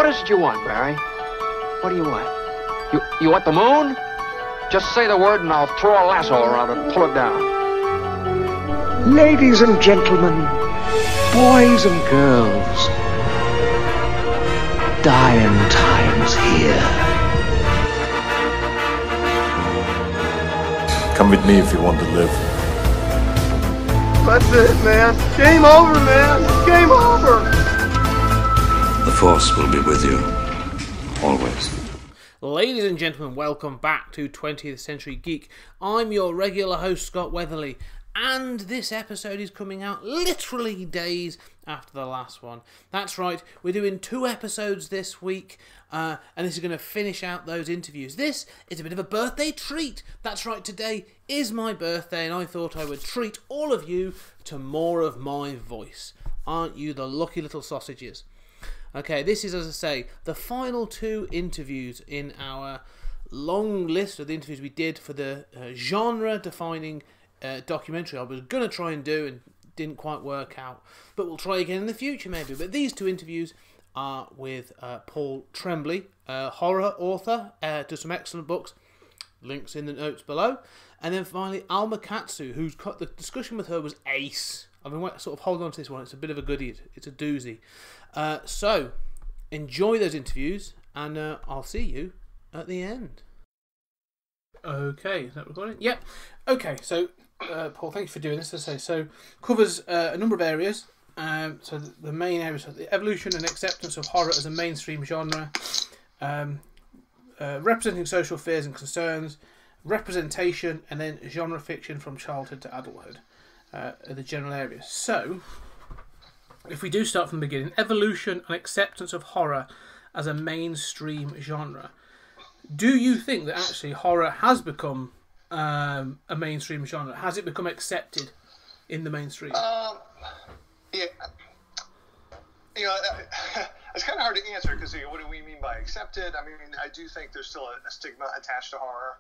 What is it you want, Barry? What do you want? You want the moon? Just say the word and I'll throw a lasso around it and pull it down. Ladies and gentlemen, boys and girls, dying times here. Come with me if you want to live. That's it, man. Game over, man. Game over. The Force will be with you, always. Ladies and gentlemen, welcome back to 20th Century Geek. I'm your regular host, Scott Weatherly, and this episode is coming out literally days after the last one. That's right, we're doing 2 episodes this week, and this is going to finish out those interviews. This is a bit of a birthday treat. That's right, today is my birthday, and I thought I would treat all of you to more of my voice. Aren't you the lucky little sausages? Okay, this is, as I say, the final 2 interviews in our long list of the interviews we did for the genre-defining documentary I was going to try and do and didn't quite work out. But we'll try again in the future, maybe. But these 2 interviews are with Paul Tremblay, horror author, does some excellent books. Links in the notes below. And then finally, Alma Katsu, who's got the discussion with her was ace. I've been sort of holding on to this one. It's a bit of a goodie. It's a doozy. So, enjoy those interviews, and I'll see you at the end. Okay, is that recording? Yep. Okay, so, Paul, thank you for doing this. As I say, so, covers a number of areas. So, the main areas are the evolution and acceptance of horror as a mainstream genre, representing social fears and concerns, representation, and then genre fiction from childhood to adulthood. Are the general areas. So, if we do start from the beginning, evolution and acceptance of horror as a mainstream genre. Do you think that actually horror has become a mainstream genre? Has it become accepted in the mainstream? Yeah. You know, it's kind of hard to answer because what do we mean by accepted? I mean, I do think there's still a stigma attached to horror.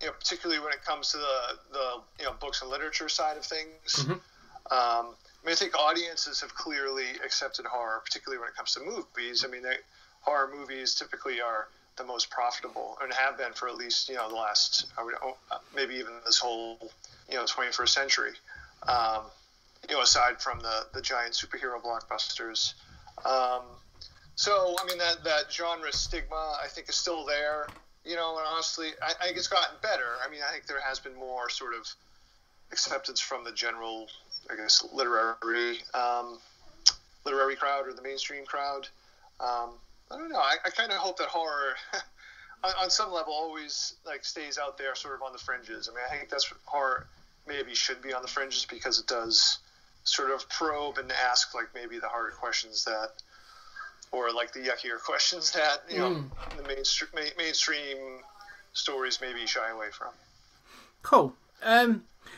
You know, particularly when it comes to the books and literature side of things. Mm-hmm. I mean, I think audiences have clearly accepted horror, particularly when it comes to movies. I mean, horror movies typically are the most profitable and have been for at least the last maybe even this whole 21st century. Aside from the giant superhero blockbusters. So I mean that genre stigma I think is still there. And honestly, I think it's gotten better. I mean, I think there has been more sort of acceptance from the general, I guess, literary crowd or the mainstream crowd. I don't know. I kind of hope that horror, on some level, always stays out there, sort of on the fringes. I mean, I think that's what horror maybe should be on the fringes because it does sort of probe and ask maybe the harder questions that. Or the yuckier questions that the mainstream stories maybe shy away from. Cool.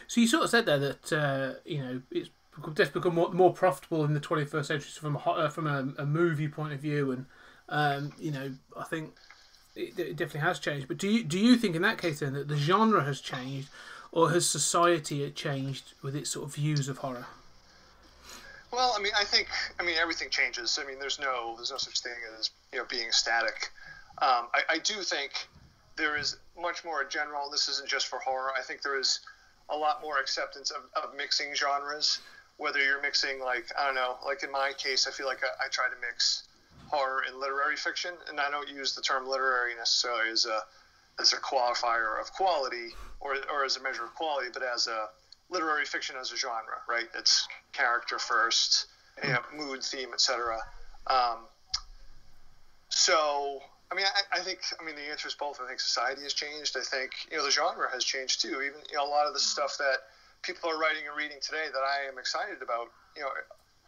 So you sort of said there that it's just become more profitable in the 21st century from a movie point of view, and I think it definitely has changed. But do you think in that case then that the genre has changed, or has society changed with its sort of views of horror? Well, I mean, I think everything changes. I mean, there's no such thing as being static. I do think there is much more general. This isn't just for horror. I think there is a lot more acceptance of mixing genres. Whether you're mixing I don't know, in my case, I feel like I try to mix horror and literary fiction, and I don't use the term literary necessarily as a qualifier of quality or as a measure of quality, but as a literary fiction as a genre, right? It's character first, mood, theme, etc. So, I mean, I think the answer is both. I think society has changed. I think, the genre has changed too. Even, a lot of the stuff that people are writing and reading today that I am excited about,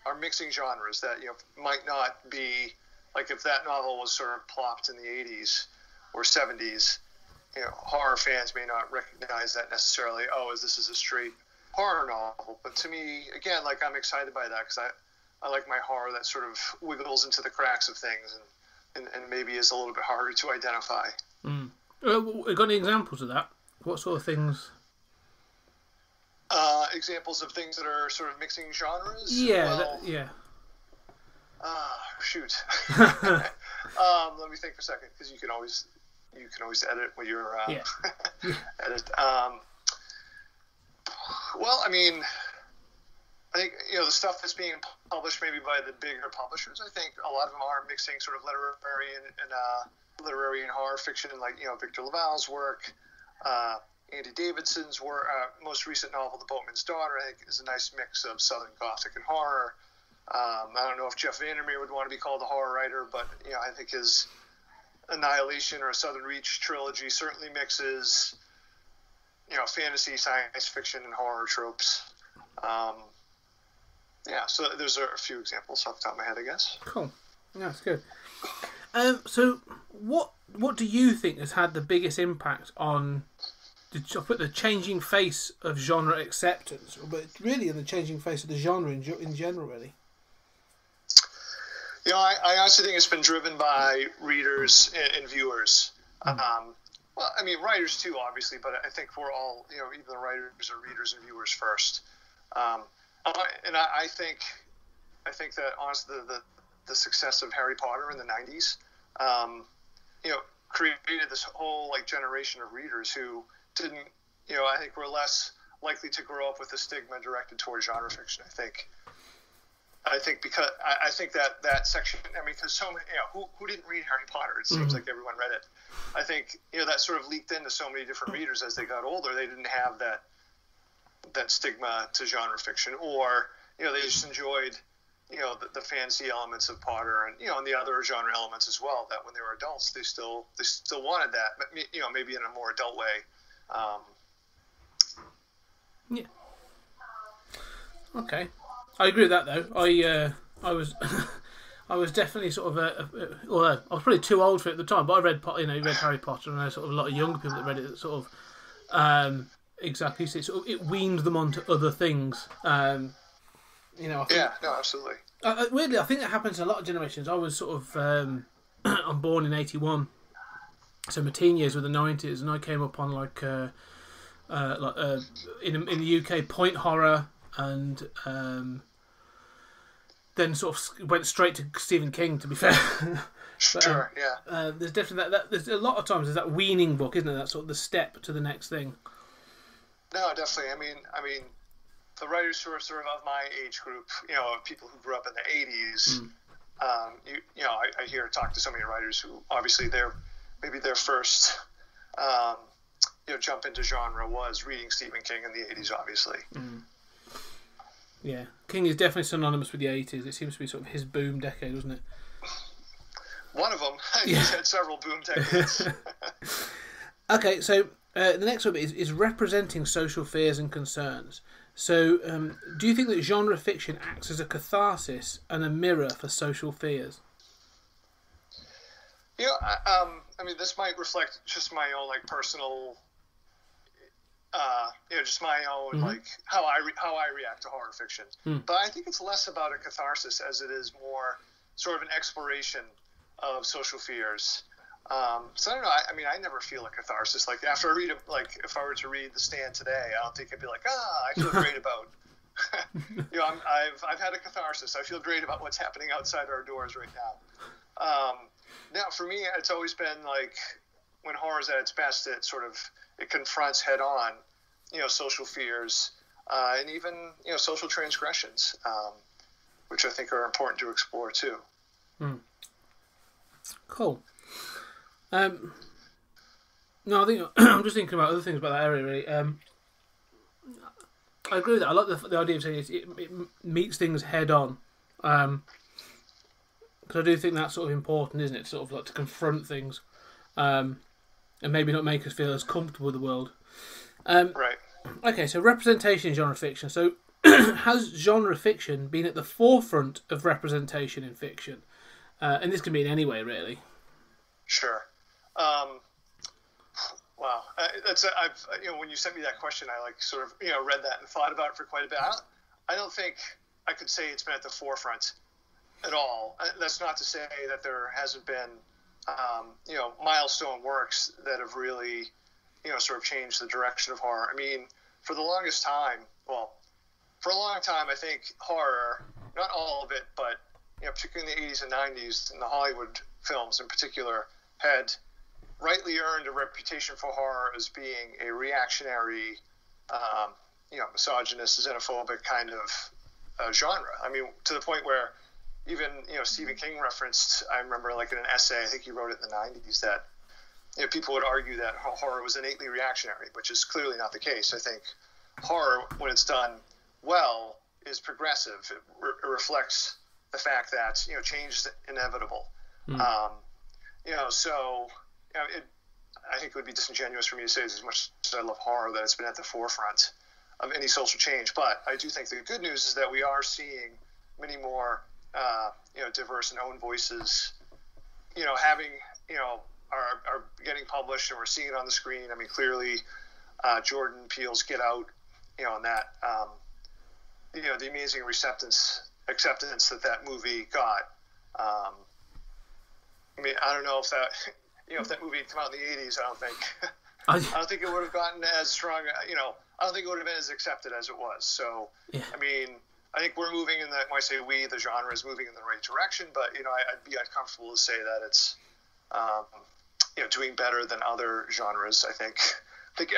are mixing genres that, might not be, if that novel was sort of plopped in the 80s or 70s, horror fans may not recognize that necessarily. This is a straight horror novel, but to me, again, I'm excited by that because I like my horror that sort of wiggles into the cracks of things and maybe is a little bit harder to identify. Got any examples of that? What sort of things? Examples of things that are sort of mixing genres? Yeah, shoot. Let me think for a second, because you can always edit what you're edit. Well, I mean, I think, you know, the stuff that's being published maybe by the bigger publishers, I think a lot of them are mixing sort of literary and horror fiction, like, you know, Victor LaValle's work, Andy Davidson's work, most recent novel, The Boatman's Daughter, I think is a nice mix of Southern Gothic and horror. I don't know if Jeff Vandermeer would want to be called a horror writer, but, you know, I think his Annihilation or Southern Reach trilogy certainly mixes, you know, fantasy, science fiction, and horror tropes. So those are a few examples off the top of my head, I guess. Cool. Yeah, that's good. So what do you think has had the biggest impact on the changing face of genre acceptance, but really in the changing face of the genre in general, really? You know, I honestly think it's been driven by readers and viewers. Well, I mean, writers too, obviously, but I think we're all, you know, even the writers are readers and viewers first. And I think that honestly, the success of Harry Potter in the 90s, you know, created this whole like generation of readers who didn't, you know, I think were less likely to grow up with a stigma directed towards genre fiction. I think because I think that section, I mean, because so many, you know, who didn't read Harry Potter? It seems like everyone read it. I think, you know, that sort of leaked into so many different readers as they got older. They didn't have that stigma to genre fiction, or, you know, they just enjoyed, you know, the fantasy elements of Potter, and, you know, and the other genre elements as well, that when they were adults they still wanted that, but, you know, maybe in a more adult way. Yeah. Okay. I agree with that, though. I was I was definitely sort of although I was probably too old for it at the time, but I read Harry Potter, and I know sort of a lot of younger people that read it that sort of exactly, so it weaned them onto other things. You know, I think, absolutely. Weirdly, I think that happens in a lot of generations. I was sort of I'm born in 81, so my teen years were the 90s, and I came up on in the UK point horror, and then sort of went straight to Stephen King, to be fair. Sure, there's definitely that. There's a lot of times there's that weaning book, isn't it? That sort of the step to the next thing. No, definitely. I mean, the writers who are sort of my age group, you know, people who grew up in the 80s, you know, I talk to so many writers who obviously their first, you know, jump into genre was reading Stephen King in the 80s, obviously. Yeah, King is definitely synonymous with the 80s. It seems to be sort of his boom decade, wasn't it? One of them. He's had several boom decades. Okay, so the next one is representing social fears and concerns. So, do you think that genre fiction acts as a catharsis and a mirror for social fears? You know, I mean, this might reflect just my own like personal, you know, just my own like how I react to horror fiction. But I think it's less about a catharsis as it is more sort of an exploration of social fears. So I don't know. I mean, I never feel a catharsis. Like after I read if I were to read The Stand today, I don't think I'd be like, I feel great about. You know, I've had a catharsis. I feel great about what's happening outside our doors right now. Now, for me, it's always been like when horror's at its best, it confronts head on, you know, social fears, and even, you know, social transgressions, which I think are important to explore too. Cool. No, I think I'm just thinking about other things about that area. Really, I agree with that. I like the idea of saying it meets things head on, because I do think that's sort of important, isn't it? Sort of like to confront things, and maybe not make us feel as comfortable with the world. Right. Okay, so representation in genre fiction. So, has genre fiction been at the forefront of representation in fiction? And this can be in any way, really. Sure. Wow. You know, when you sent me that question, I like sort of, you know, read that and thought about it for quite a bit. I don't think I could say it's been at the forefront at all. That's not to say that there hasn't been, you know, milestone works that have really, you know, sort of changed the direction of horror. I mean, for a long time, I think horror, not all of it, but particularly in the 80s and 90s, and the Hollywood films in particular, had rightly earned a reputation for horror as being a reactionary, misogynist, xenophobic kind of genre. I mean, to the point where even, Stephen King referenced, I remember like in an essay, I think he wrote it in the 90s, that people would argue that horror was innately reactionary, which is clearly not the case. I think horror, when it's done well, is progressive. It reflects the fact that, change is inevitable. I think it would be disingenuous for me to say, as much as I love horror, that it's been at the forefront of any social change. But I do think the good news is that we are seeing many more, diverse and own voices, having, are getting published, and we're seeing it on the screen. I mean, clearly, Jordan Peele's Get Out, and that, the amazing acceptance that movie got. I mean, I don't know if that, if that movie had come out in the 80s, I don't think it would have gotten as strong, I don't think it would have been as accepted as it was. So, yeah. I mean, I think we're moving in when I say we, the genre is moving in the right direction, but, I'd be uncomfortable to say that it's, doing better than other genres. I think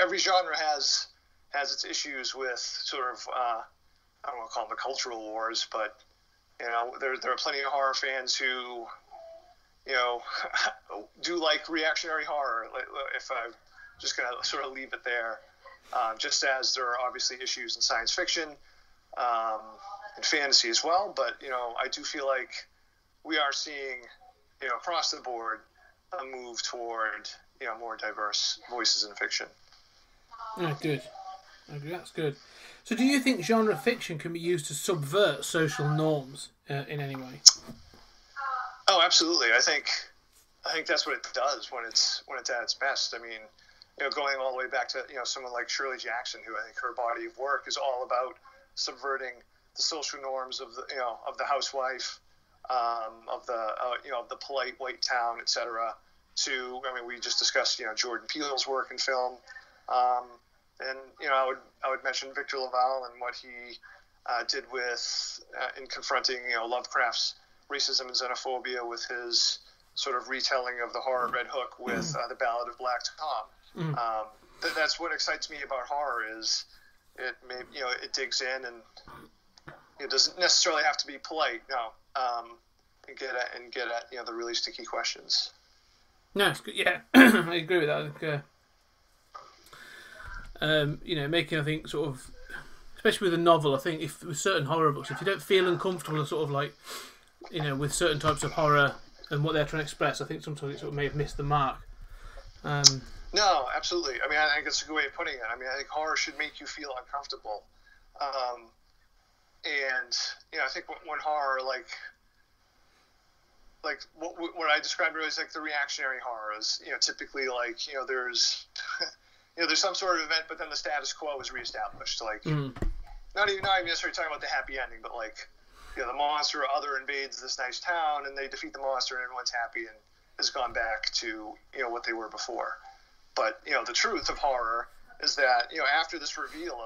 every genre has its issues with sort of, I don't want to call them the cultural wars, but, there are plenty of horror fans who, do like reactionary horror, if I'm just going to sort of leave it there. Just as there are obviously issues in science fiction and fantasy as well. But, I do feel like we are seeing, across the board, a move toward, more diverse voices in fiction. Yeah, good. Okay, that's good. So do you think genre fiction can be used to subvert social norms in any way? Oh, absolutely. I think that's what it does when it's at its best. I mean, going all the way back to, someone like Shirley Jackson, who I think her body of work is all about subverting the social norms of the housewife, of the polite white town, etc. We just discussed, Jordan Peele's work in film. And, I would mention Victor LaValle and what he did with, in confronting, Lovecraft's racism and xenophobia with his sort of retelling of the horror Red Hook with the Ballad of Black Tom. That's what excites me about horror is it digs in, and it doesn't necessarily have to be polite. No, and get at the really sticky questions. No, it's good. Yeah, I agree with that. I think, making, I think, sort of, especially with a novel, I think if with certain horror books, if you don't feel uncomfortable, sort of like, with certain types of horror and what they're trying to express, I think sometimes it sort of may have missed the mark. No, absolutely. I mean, I think that's a good way of putting it. I mean, I think horror should make you feel uncomfortable. And, I think when horror, like what I described earlier is like the reactionary horror is, typically like, there's, there's some sort of event, but then the status quo is reestablished. Like, not even necessarily talking about the happy ending, but like, the monster or other invades this nice town, and they defeat the monster, and everyone's happy and has gone back to, what they were before. But, the truth of horror is that, after this reveal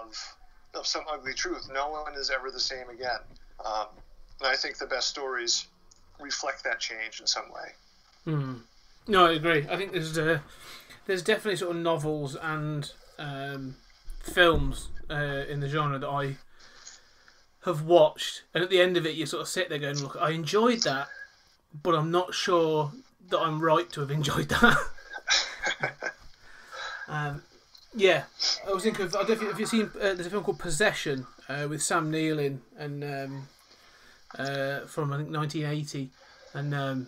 of some ugly truth, no one is ever the same again. And I think the best stories reflect that change in some way. No, I agree. I think there's definitely sort of novels and films in the genre that I have watched, and at the end of it you sort of sit there going, look, I enjoyed that, but I'm not sure that I'm right to have enjoyed that. Yeah, I was thinking of, I don't know if you've seen, there's a film called Possession with Sam Neill in, and from I think 1980, and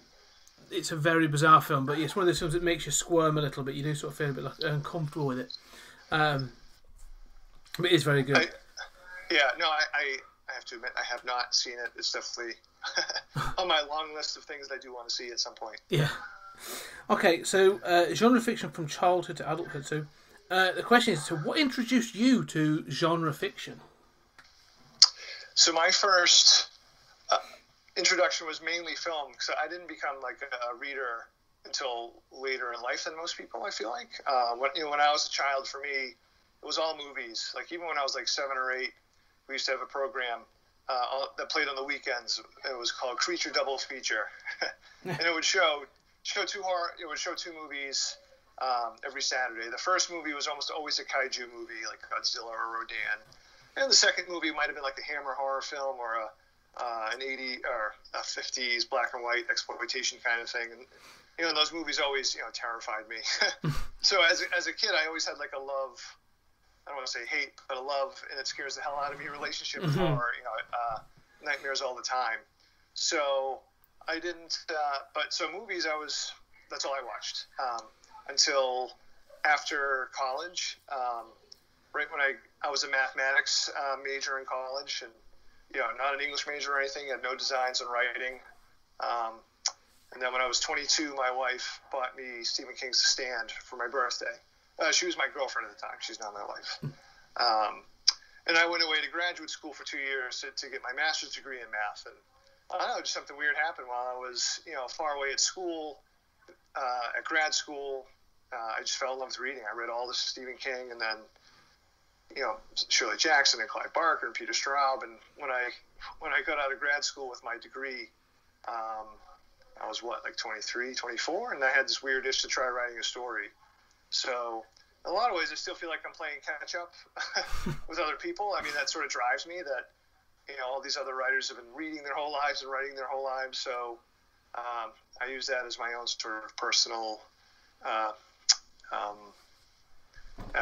it's a very bizarre film, but it's one of those films that makes you squirm a little bit. You do sort of feel a bit like uncomfortable with it, but it is very good. I have to admit, I have not seen it. It's definitely on my long list of things that I do want to see at some point. Yeah. Okay, so genre fiction from childhood to adulthood. So the question is, so what introduced you to genre fiction? So my first introduction was mainly film, because I didn't become like a reader until later in life than most people, I feel like. When I was a child, for me, it was all movies. Like even when I was like 7 or 8, we used to have a program that played on the weekends. It was called Creature Double Feature, and it would show two movies every Saturday. The first movie was almost always a kaiju movie, like Godzilla or Rodan, and the second movie might have been like a Hammer horror film or an 80s or a 50s black and white exploitation kind of thing. And those movies always terrified me. So as a kid, I always had like a love. I don't want to say hate, but a love, and it scares the hell out of me, relationship with horror, nightmares all the time. So I didn't, so movies, that's all I watched, until after college, right when I was a mathematics major in college, and, not an English major or anything, had no designs and writing. And then when I was 22, my wife bought me Stephen King's The Stand for my birthday. She was my girlfriend at the time. She's not my wife. And I went away to graduate school for 2 years to get my master's degree in math. And I don't know, just something weird happened while I was, far away at school, at grad school. I just fell in love with reading. I read all this Stephen King, and then, Shirley Jackson and Clive Barker and Peter Straub. And when I got out of grad school with my degree, I was 23, 24, and I had this weird itch to try writing a story. So in a lot of ways, I still feel like I'm playing catch up with other people. I mean, that sort of drives me that, all these other writers have been reading their whole lives and writing their whole lives. So I use that as my own sort of personal,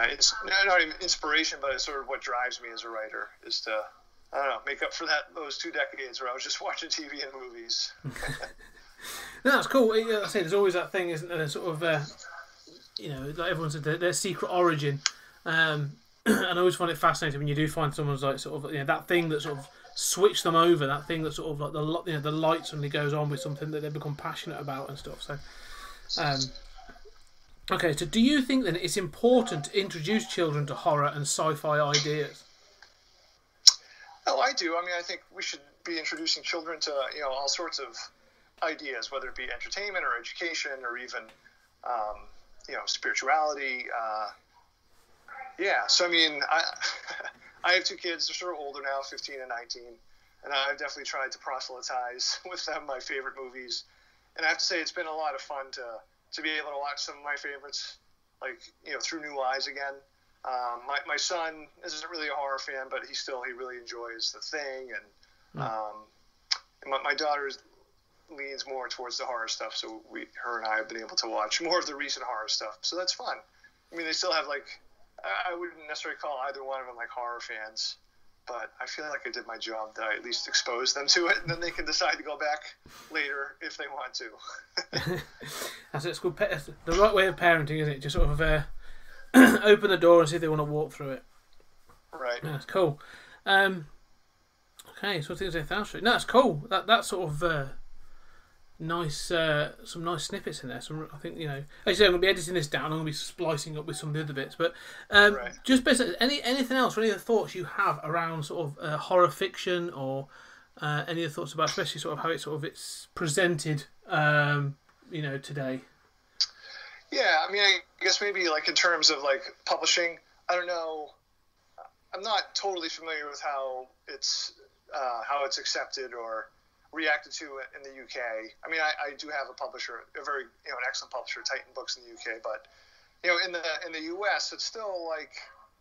it's not even inspiration, but it's sort of what drives me as a writer is to, I don't know, make up for those 2 decades where I was just watching TV and movies. No, that's cool. I say there's always that thing, isn't there? Sort of, like everyone said, their secret origin. And I always find it fascinating when you do find someone's like sort of that thing that sort of switched them over, that thing that sort of like the light suddenly goes on with something that they become passionate about and stuff. So, okay. So, do you think then it's important to introduce children to horror and sci-fi ideas? Oh, I do. I mean, I think we should be introducing children to all sorts of ideas, whether it be entertainment or education or even spirituality. So I mean, I have 2 kids. They're sort of older now, 15 and 19, and I've definitely tried to proselytize with them my favorite movies. And I have to say, it's been a lot of fun to be able to watch some of my favorites, like through new eyes again. My son isn't really a horror fan, but he really enjoys The Thing, and my daughter leans more towards the horror stuff, so her and I have been able to watch more of the recent horror stuff, so that's fun. I mean, they still have I wouldn't necessarily call either one of them horror fans, but I feel like I did my job, that I at least exposed them to it, and then they can decide to go back later if they want to. That's it's good. The right way of parenting, isn't it? Just sort of open the door and see if they want to walk through it. Right. That's cool. Okay, so things like that. No, that's cool. That sort of nice, some nice snippets in there. I think actually I'm going to be editing this down. I'm going to be splicing up with some of the other bits. But right. Just basically, anything else, or any other thoughts you have around sort of horror fiction, or any other thoughts about, especially sort of how it's presented, today. Yeah, I mean, I guess maybe in terms of publishing, I don't know. I'm not totally familiar with how it's accepted or reacted to in the UK. I mean, I do have a publisher, a very an excellent publisher, Titan Books in the UK, but in the US, it's still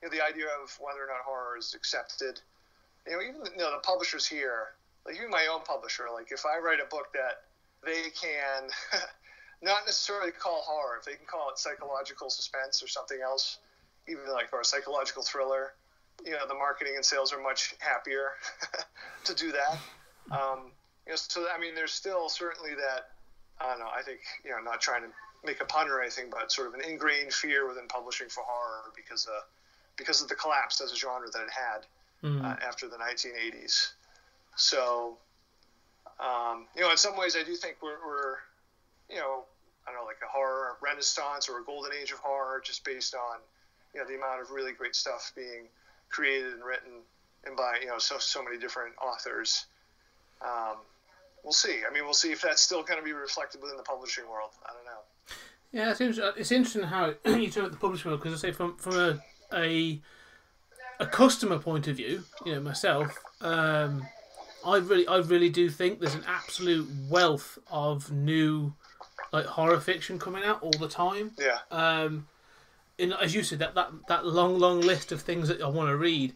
the idea of whether or not horror is accepted. Even the publishers here, even my own publisher, if I write a book that they can not necessarily call horror, if they can call it psychological suspense or something else, even or a psychological thriller, the marketing and sales are much happier to do that. So I mean, there's still certainly that. I don't know. I think not trying to make a pun or anything, but sort of an ingrained fear within publishing for horror because of the collapse as a genre that it had after the 1980s. So in some ways, I do think we're I don't know, a horror renaissance or a golden age of horror, just based on the amount of really great stuff being created and written and by so many different authors. We'll see. I mean, we'll see if that's still going to be reflected within the publishing world. I don't know. Yeah, it's interesting how you talk about the publishing world, because I say from a customer point of view, myself, I really do think there's an absolute wealth of new like horror fiction coming out all the time. Yeah. As you said, that long list of things that I want to read,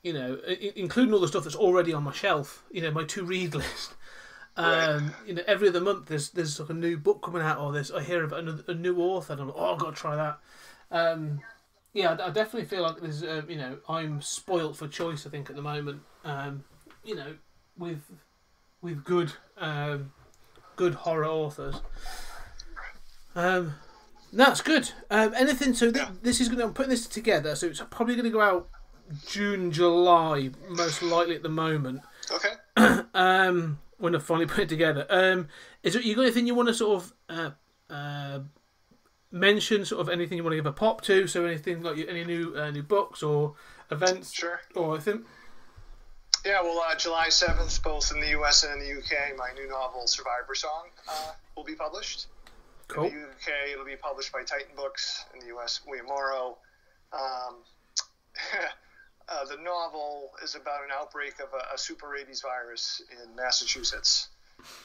you know, including all the stuff that's already on my shelf, you know, my to read list. Right. You know, every other month there's like a new book coming out, or I hear about a new author, and I'm like, oh, I've got to try that. Yeah, I definitely feel like there's, you know, I'm spoilt for choice. I think at the moment, you know, with good horror authors. That's good. Anything? So this is going to. I'm putting this together. So it's probably going to go out June, July, most likely at the moment. Okay. When I finally put it together. Is it you got anything you want to sort of mention? Sort of anything you want to give a pop to? So anything like any new books or events? Sure. Or anything? Yeah, well, July 7th, both in the US and in the UK, my new novel, Survivor Song, will be published. Cool. In the UK, it'll be published by Titan Books. In the US, William Morrow. The novel is about an outbreak of a super rabies virus in Massachusetts.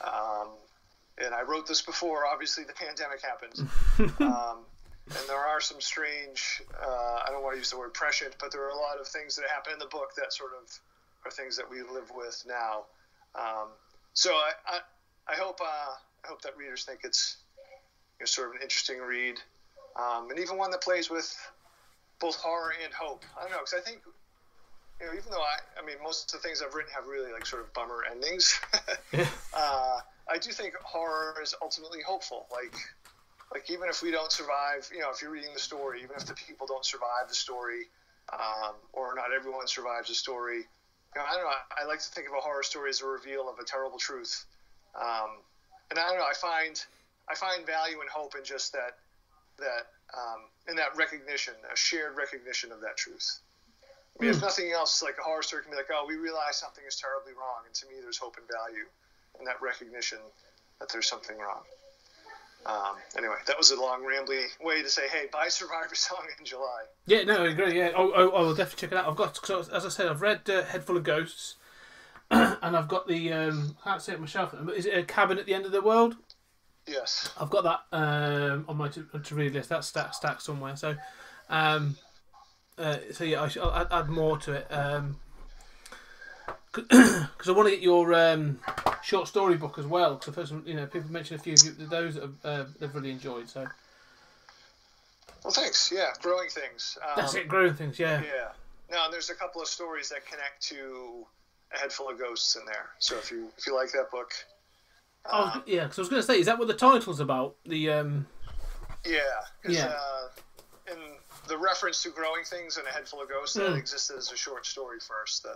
And I wrote this before, obviously, the pandemic happened. And there are some strange, I don't want to use the word prescient, but there are a lot of things that happen in the book that sort of are things that we live with now. So I hope that readers think it's, you know, sort of an interesting read, and even one that plays with both horror and hope. I don't know, because I think, you know, even though I mean, most of the things I've written have really like sort of bummer endings. I do think horror is ultimately hopeful. Like even if we don't survive, you know, if you're reading the story, even if the people don't survive the story, or not everyone survives the story, you know, I don't know. I like to think of a horror story as a reveal of a terrible truth, and I don't know. I find value and hope in just that in that recognition, a shared recognition of that truth. I mean, if nothing else, like a horror story can be like, oh, we realize something is terribly wrong, and to me, there's hope and value in that recognition that there's something wrong. Anyway, that was a long, rambly way to say, hey, buy Survivor Song in July. Yeah, no, I agree. Yeah, I will definitely check it out. I've got, so, as I said, I've read Head Full of Ghosts, and I've got the I can't say it myself. Is it A Cabin at the End of the World? Yes. I've got that on my to read list. That's stacked somewhere. So, so yeah, I'll add more to it. Because I want to get your short story book as well. Because I've heard some, you know, people mention a few of those that they've really enjoyed. So, well, thanks. Yeah, Growing Things. That's it, Growing Things. Yeah. Yeah. No, there's a couple of stories that connect to A Head Full of Ghosts in there. So if you like that book. Yeah, because I was going to say, is that what the title's about? The Yeah. In the reference to Growing Things and A Head Full of Ghosts, that existed as a short story first.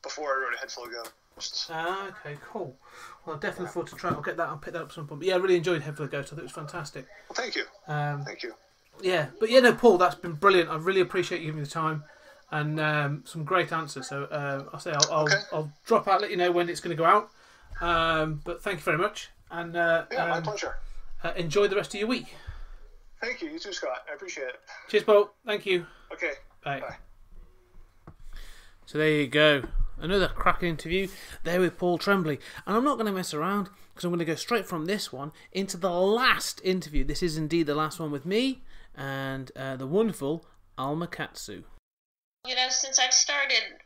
Before I wrote A Head Full of Ghosts. Okay, cool. Well, I'll definitely forward to try. I'll pick that up at some point. But yeah, I really enjoyed Head Full of Ghosts. I thought it was fantastic. Well, thank you. Thank you. Yeah, but yeah, no, Paul, that's been brilliant. I really appreciate you giving me the time and some great answers. So I'll drop out, let you know when it's going to go out. But thank you very much, and my pleasure. Enjoy the rest of your week. Thank you. You too, Scott. I appreciate it. Cheers, Paul. Thank you. Okay. Bye. So there you go. Another cracking interview there with Paul Tremblay. And I'm not going to mess around because I'm going to go straight from this one into the last interview. This is indeed the last one with me and the wonderful Alma Katsu. You know, since I've started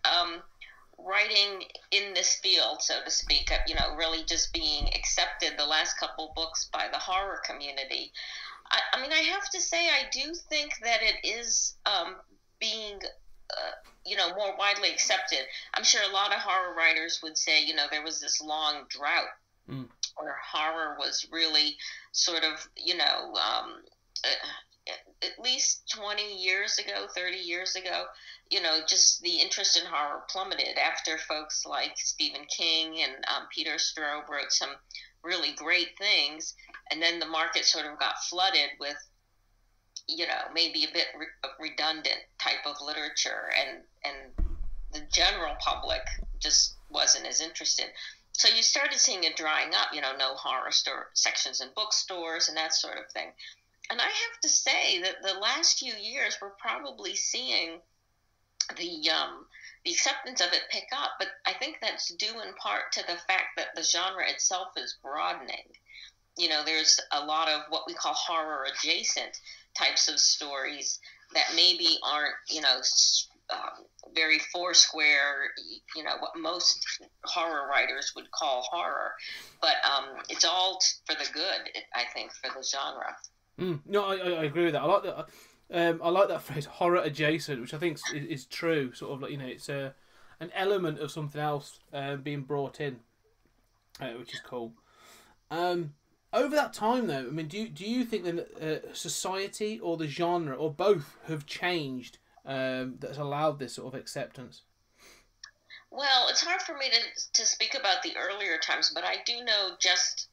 writing in this field, so to speak, you know, really just being accepted the last couple books by the horror community, I mean, I have to say I do think that it is being... you know, more widely accepted. I'm sure a lot of horror writers would say, you know, there was this long drought where horror was really sort of, you know, at least 20 years ago, 30 years ago, you know, just the interest in horror plummeted after folks like Stephen King and Peter Straub wrote some really great things. And then the market sort of got flooded with, you know, maybe a bit redundant type of literature, and the general public just wasn't as interested. So you started seeing it drying up, you know, no horror store sections in bookstores and that sort of thing. And I have to say that the last few years we're probably seeing the the acceptance of it pick up. But I think that's due in part to the fact that the genre itself is broadening. There's a lot of what we call horror adjacent types of stories that maybe aren't, very foursquare, what most horror writers would call horror. But it's all for the good, I think, for the genre. No, I agree with that. I like that. I like that phrase, horror adjacent, which I think is true. Sort of like, it's an element of something else being brought in, which is cool. Over that time, though, I mean, do you think that society or the genre or both have changed that has allowed this sort of acceptance? Well, it's hard for me to speak about the earlier times, but I do know just,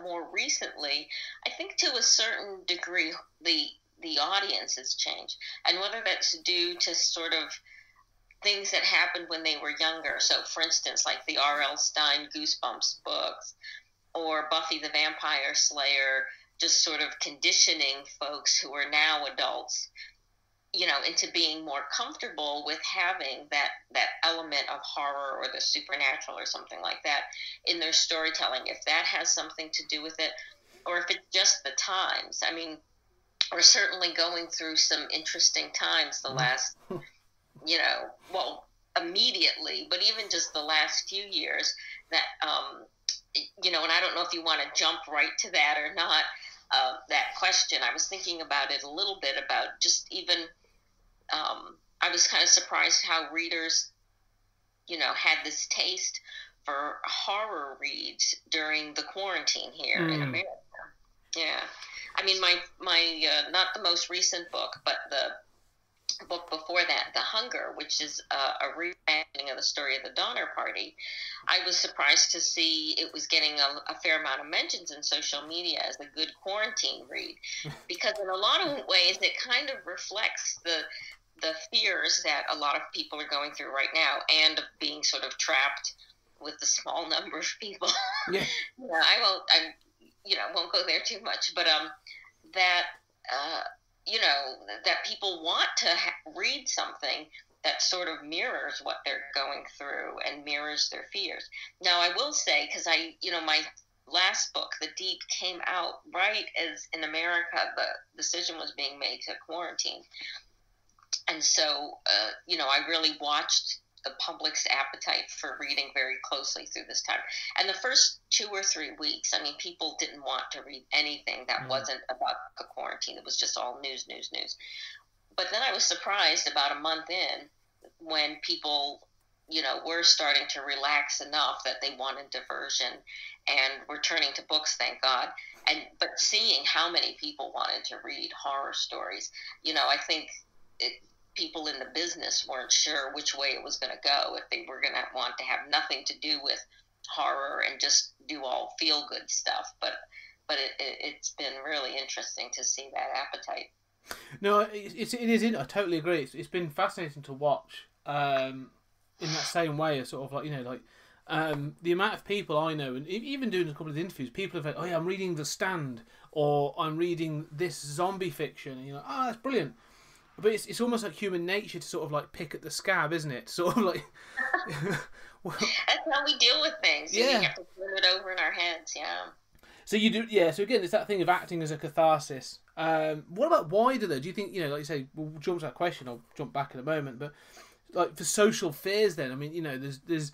more recently, I think to a certain degree, the audience has changed. And whether that's due to sort of things that happened when they were younger. So, for instance, like the R.L. Stine Goosebumps books, or Buffy the Vampire Slayer, just sort of conditioning folks who are now adults, into being more comfortable with having that element of horror or the supernatural or something like that in their storytelling. If that has something to do with it, or if it's just the times. I mean, we're certainly going through some interesting times the last, immediately, but even just the last few years that, and I don't know if you want to jump right to that or not, that question. I was thinking about it a little bit about just even, I was kind of surprised how readers, had this taste for horror reads during the quarantine here in America. Yeah. I mean, my not the most recent book, but the book before that, The Hunger, which is a reimagining of the story of the Donner Party, I was surprised to see it was getting a fair amount of mentions in social media as a good quarantine read, because in a lot of ways it kind of reflects the fears that a lot of people are going through right now, and of being sort of trapped with a small number of people. Yeah. I won't go there too much, but that people want to read something that sort of mirrors what they're going through and mirrors their fears. Now, I will say, because my last book, The Deep, came out right as in America the decision was being made to quarantine. And so, I really watched the public's appetite for reading very closely through this time. And the first 2 or 3 weeks, I mean, people didn't want to read anything that wasn't about the quarantine. It was just all news. But then I was surprised about a month in when people, were starting to relax enough that they wanted diversion and were turning to books, thank God. But seeing how many people wanted to read horror stories, I think people in the business weren't sure which way it was going to go, if they were going to want to have nothing to do with horror and just do all feel-good stuff. But it's been really interesting to see that appetite. No, it is. I totally agree. It's been fascinating to watch in that same way. As sort of like, the amount of people I know, and even doing a couple of interviews, people have said, "Oh yeah, I'm reading The Stand," or "I'm reading this zombie fiction," and "Oh, that's brilliant." But it's almost like human nature to sort of like pick at the scab, isn't it? Sort of like. That's how we deal with things. Yeah. We have to turn it over in our heads. Yeah. So you do, yeah. So again, it's that thing of acting as a catharsis. What about wider though? Do you think, like you say, we'll jump to that question. I'll jump back in a moment. But like for social fears, then I mean, there's,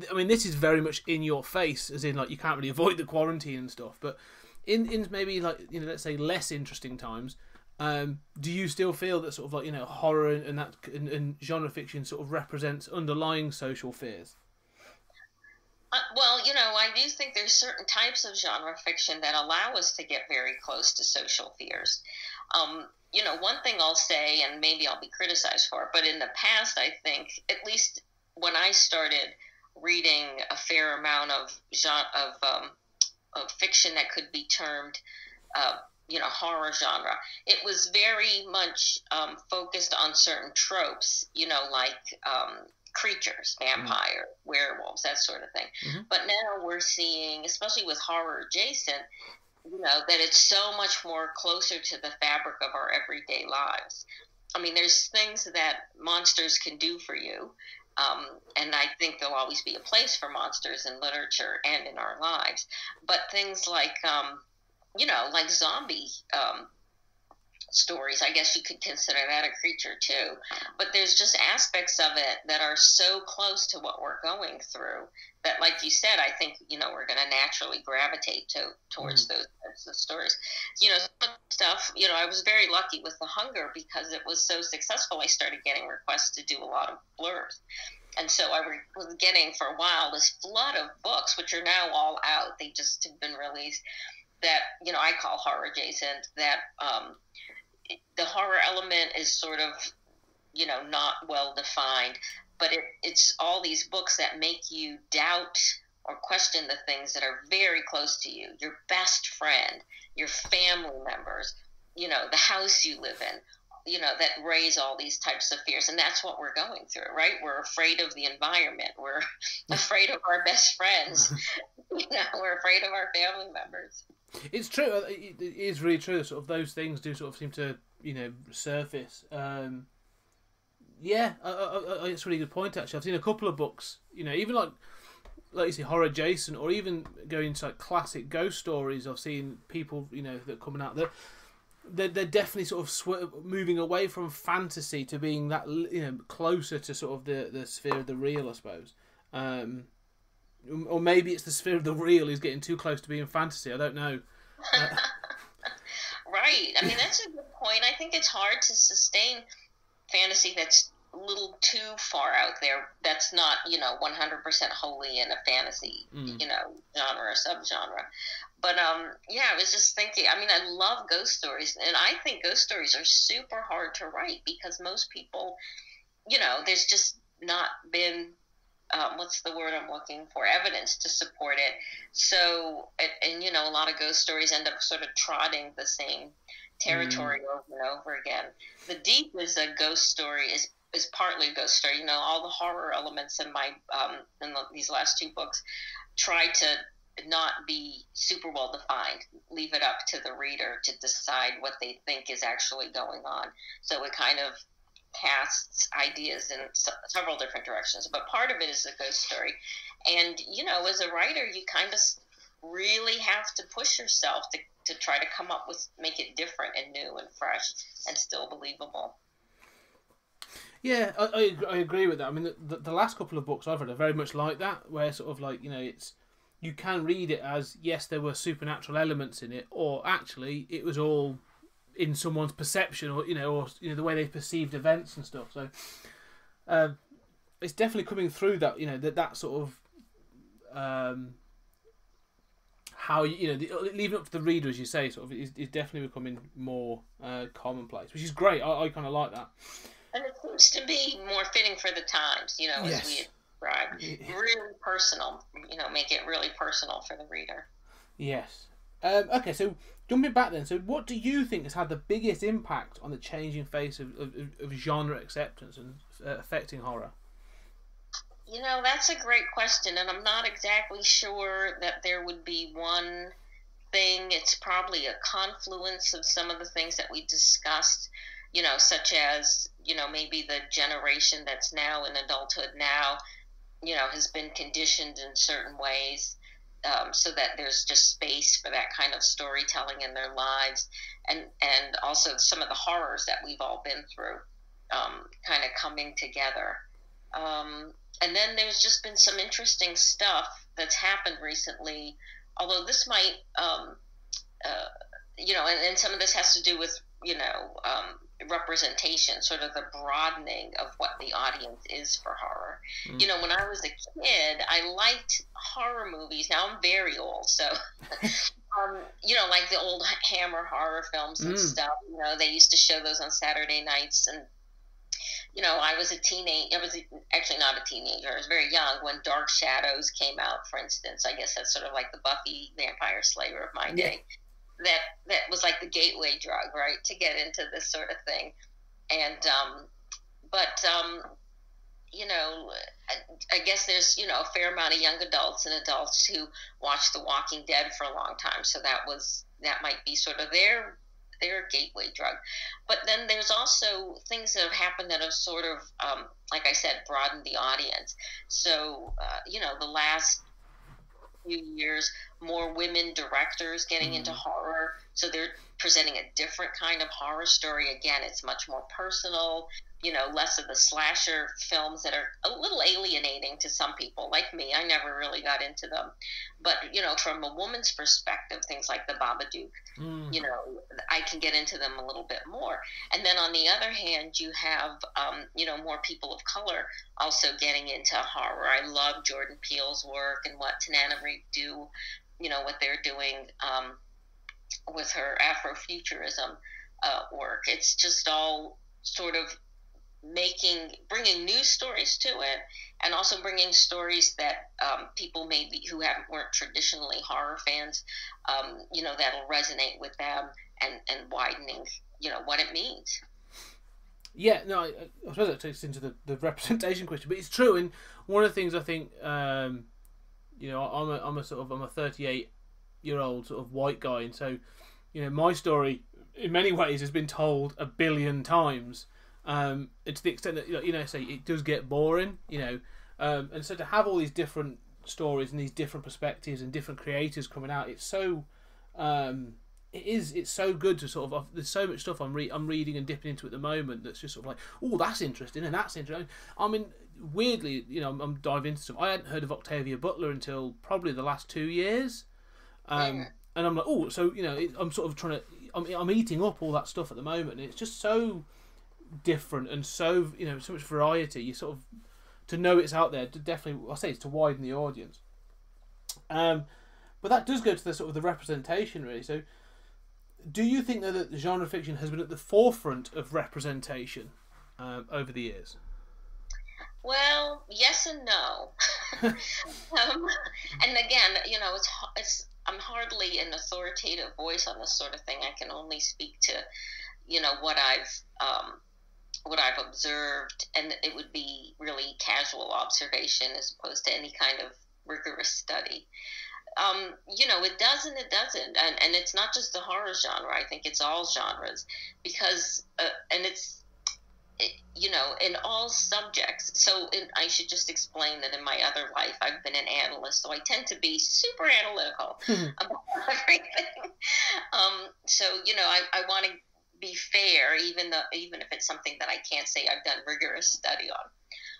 I mean, this is very much in your face, as in like you can't really avoid the quarantine and stuff. But in maybe like let's say less interesting times, do you still feel that sort of like horror and that and genre fiction sort of represents underlying social fears? Well, I do think there's certain types of genre fiction that allow us to get very close to social fears. One thing I'll say, and maybe I'll be criticized for it, but in the past, I think, at least when I started reading a fair amount of fiction that could be termed, horror genre, it was very much focused on certain tropes, like creatures, vampire, werewolves, that sort of thing. Mm-hmm. But now we're seeing, especially with horror adjacent, that it's so much more closer to the fabric of our everyday lives. I mean, there's things that monsters can do for you, And I think there'll always be a place for monsters in literature and in our lives. But things like, like zombie stories, I guess you could consider that a creature too. But there's just aspects of it that are so close to what we're going through that, like you said, I think, we're going to naturally gravitate towards those types of stories. Some stuff, I was very lucky with The Hunger because it was so successful. I started getting requests to do a lot of blurbs. And so I was getting for a while this flood of books, which are now all out. They just have been released that, I call horror adjacent, that the horror element is sort of, not well defined, but it's all these books that make you doubt or question the things that are very close to you, your best friend, your family members, the house you live in, that raise all these types of fears. And that's what we're going through, right? We're afraid of the environment. We're afraid of our best friends. We're afraid of our family members. It's true. It is really true. Sort of those things do sort of seem to, surface. Yeah, it's a really good point, actually. I've seen a couple of books, even like you say, horror adjacent, or even going into like classic ghost stories. I've seen people, that are coming out that they're definitely sort of moving away from fantasy to being that, closer to sort of the sphere of the real, I suppose. Or maybe it's the sphere of the real is getting too close to being fantasy. I don't know. Right. I mean, that's a good point. I think it's hard to sustain fantasy that's a little too far out there. That's not, 100% wholly in a fantasy, genre or subgenre. But, I was just thinking, I mean, I love ghost stories, and I think ghost stories are super hard to write because most people, there's just not been, what's the word I'm looking for, evidence to support it. So, and a lot of ghost stories end up sort of trotting the same territory over and over again. The Deep is a ghost story, is partly a ghost story. All the horror elements in my these last two books try to not be super well defined. Leave it up to the reader to decide what they think is actually going on. So it kind of casts ideas in several different directions. But part of it is a ghost story. And, as a writer, you kind of really have to push yourself to try to come up with, make it different and new and fresh and still believable. Yeah, I agree with that. I mean, the last couple of books I've read are very much like that, where sort of like, it's, you can read it as, yes, there were supernatural elements in it, or actually it was all in someone's perception, or the way they perceived events and stuff. So it's definitely coming through that, that sort of how leaving up to the reader, as you say, sort of is definitely becoming more commonplace, which is great. I kind of like that. And it seems to be more fitting for the times, Yes. as we described. Really personal, make it really personal for the reader. Yes. Okay, so jumping back then, so what do you think has had the biggest impact on the changing face of genre acceptance and affecting horror? That's a great question, and I'm not exactly sure that there would be one thing. It's probably a confluence of some of the things that we discussed, such as, maybe the generation that's now in adulthood now, has been conditioned in certain ways, so that there's just space for that kind of storytelling in their lives, and also some of the horrors that we've all been through, kind of coming together. And then there's just been some interesting stuff that's happened recently, although this might, and some of this has to do with, representation, sort of the broadening of what the audience is for horror. When I was a kid, I liked horror movies. Now I'm very old, so, like the old Hammer horror films and stuff, they used to show those on Saturday nights, and I was a teenager. I was actually not a teenager. I was very young when Dark Shadows came out, for instance. I guess that's sort of like the Buffy Vampire Slayer of my day. That was like the gateway drug, right, to get into this sort of thing. And, I guess there's, a fair amount of young adults and adults who watched The Walking Dead for a long time. So that might be sort of their their gateway drug. But then there's also things that have happened that have sort of, like I said, broadened the audience. So, the last few years, more women directors getting into horror. So they're presenting a different kind of horror story. Again, it's much more personal, less of the slasher films that are a little alienating to some people like me. I never really got into them. But, from a woman's perspective, things like The Babadook, I can get into them a little bit more. And then on the other hand, you have, more people of color also getting into horror. I love Jordan Peele's work and what Tananarive do, what they're doing with her Afrofuturism work. It's just all sort of bringing new stories to it, and also bringing stories that people maybe who weren't traditionally horror fans, that'll resonate with them, and widening, what it means. Yeah, no, I suppose that takes into the representation question, but it's true. And one of the things I think, I'm a 38-year-old sort of white guy, and so, my story in many ways has been told a billion times. And to the extent that say it does get boring, and so to have all these different stories and these different perspectives and different creators coming out, it's so it's so good to sort of. There's so much stuff I'm reading and dipping into at the moment that's just sort of like, oh, that's interesting and that's interesting. I mean, weirdly, I'm diving into stuff. I hadn't heard of Octavia Butler until probably the last 2 years, and I'm like, oh, so I'm sort of trying to. I'm eating up all that stuff at the moment, and it's just so different and so so much variety. You sort of to know it's out there. Definitely, I say it's to widen the audience. But that does go to the sort of the representation, really. So, do you think that the genre fiction has been at the forefront of representation over the years? Well, yes and no. And again, I'm hardly an authoritative voice on this sort of thing. I can only speak to, what I've observed, and it would be really casual observation as opposed to any kind of rigorous study. It does and it doesn't, and it's not just the horror genre. I think it's all genres, because and it's in all subjects. So I should just explain that in my other life I've been an analyst, so I tend to be super analytical about everything. So I want to be fair, even if it's something that I can't say I've done rigorous study on.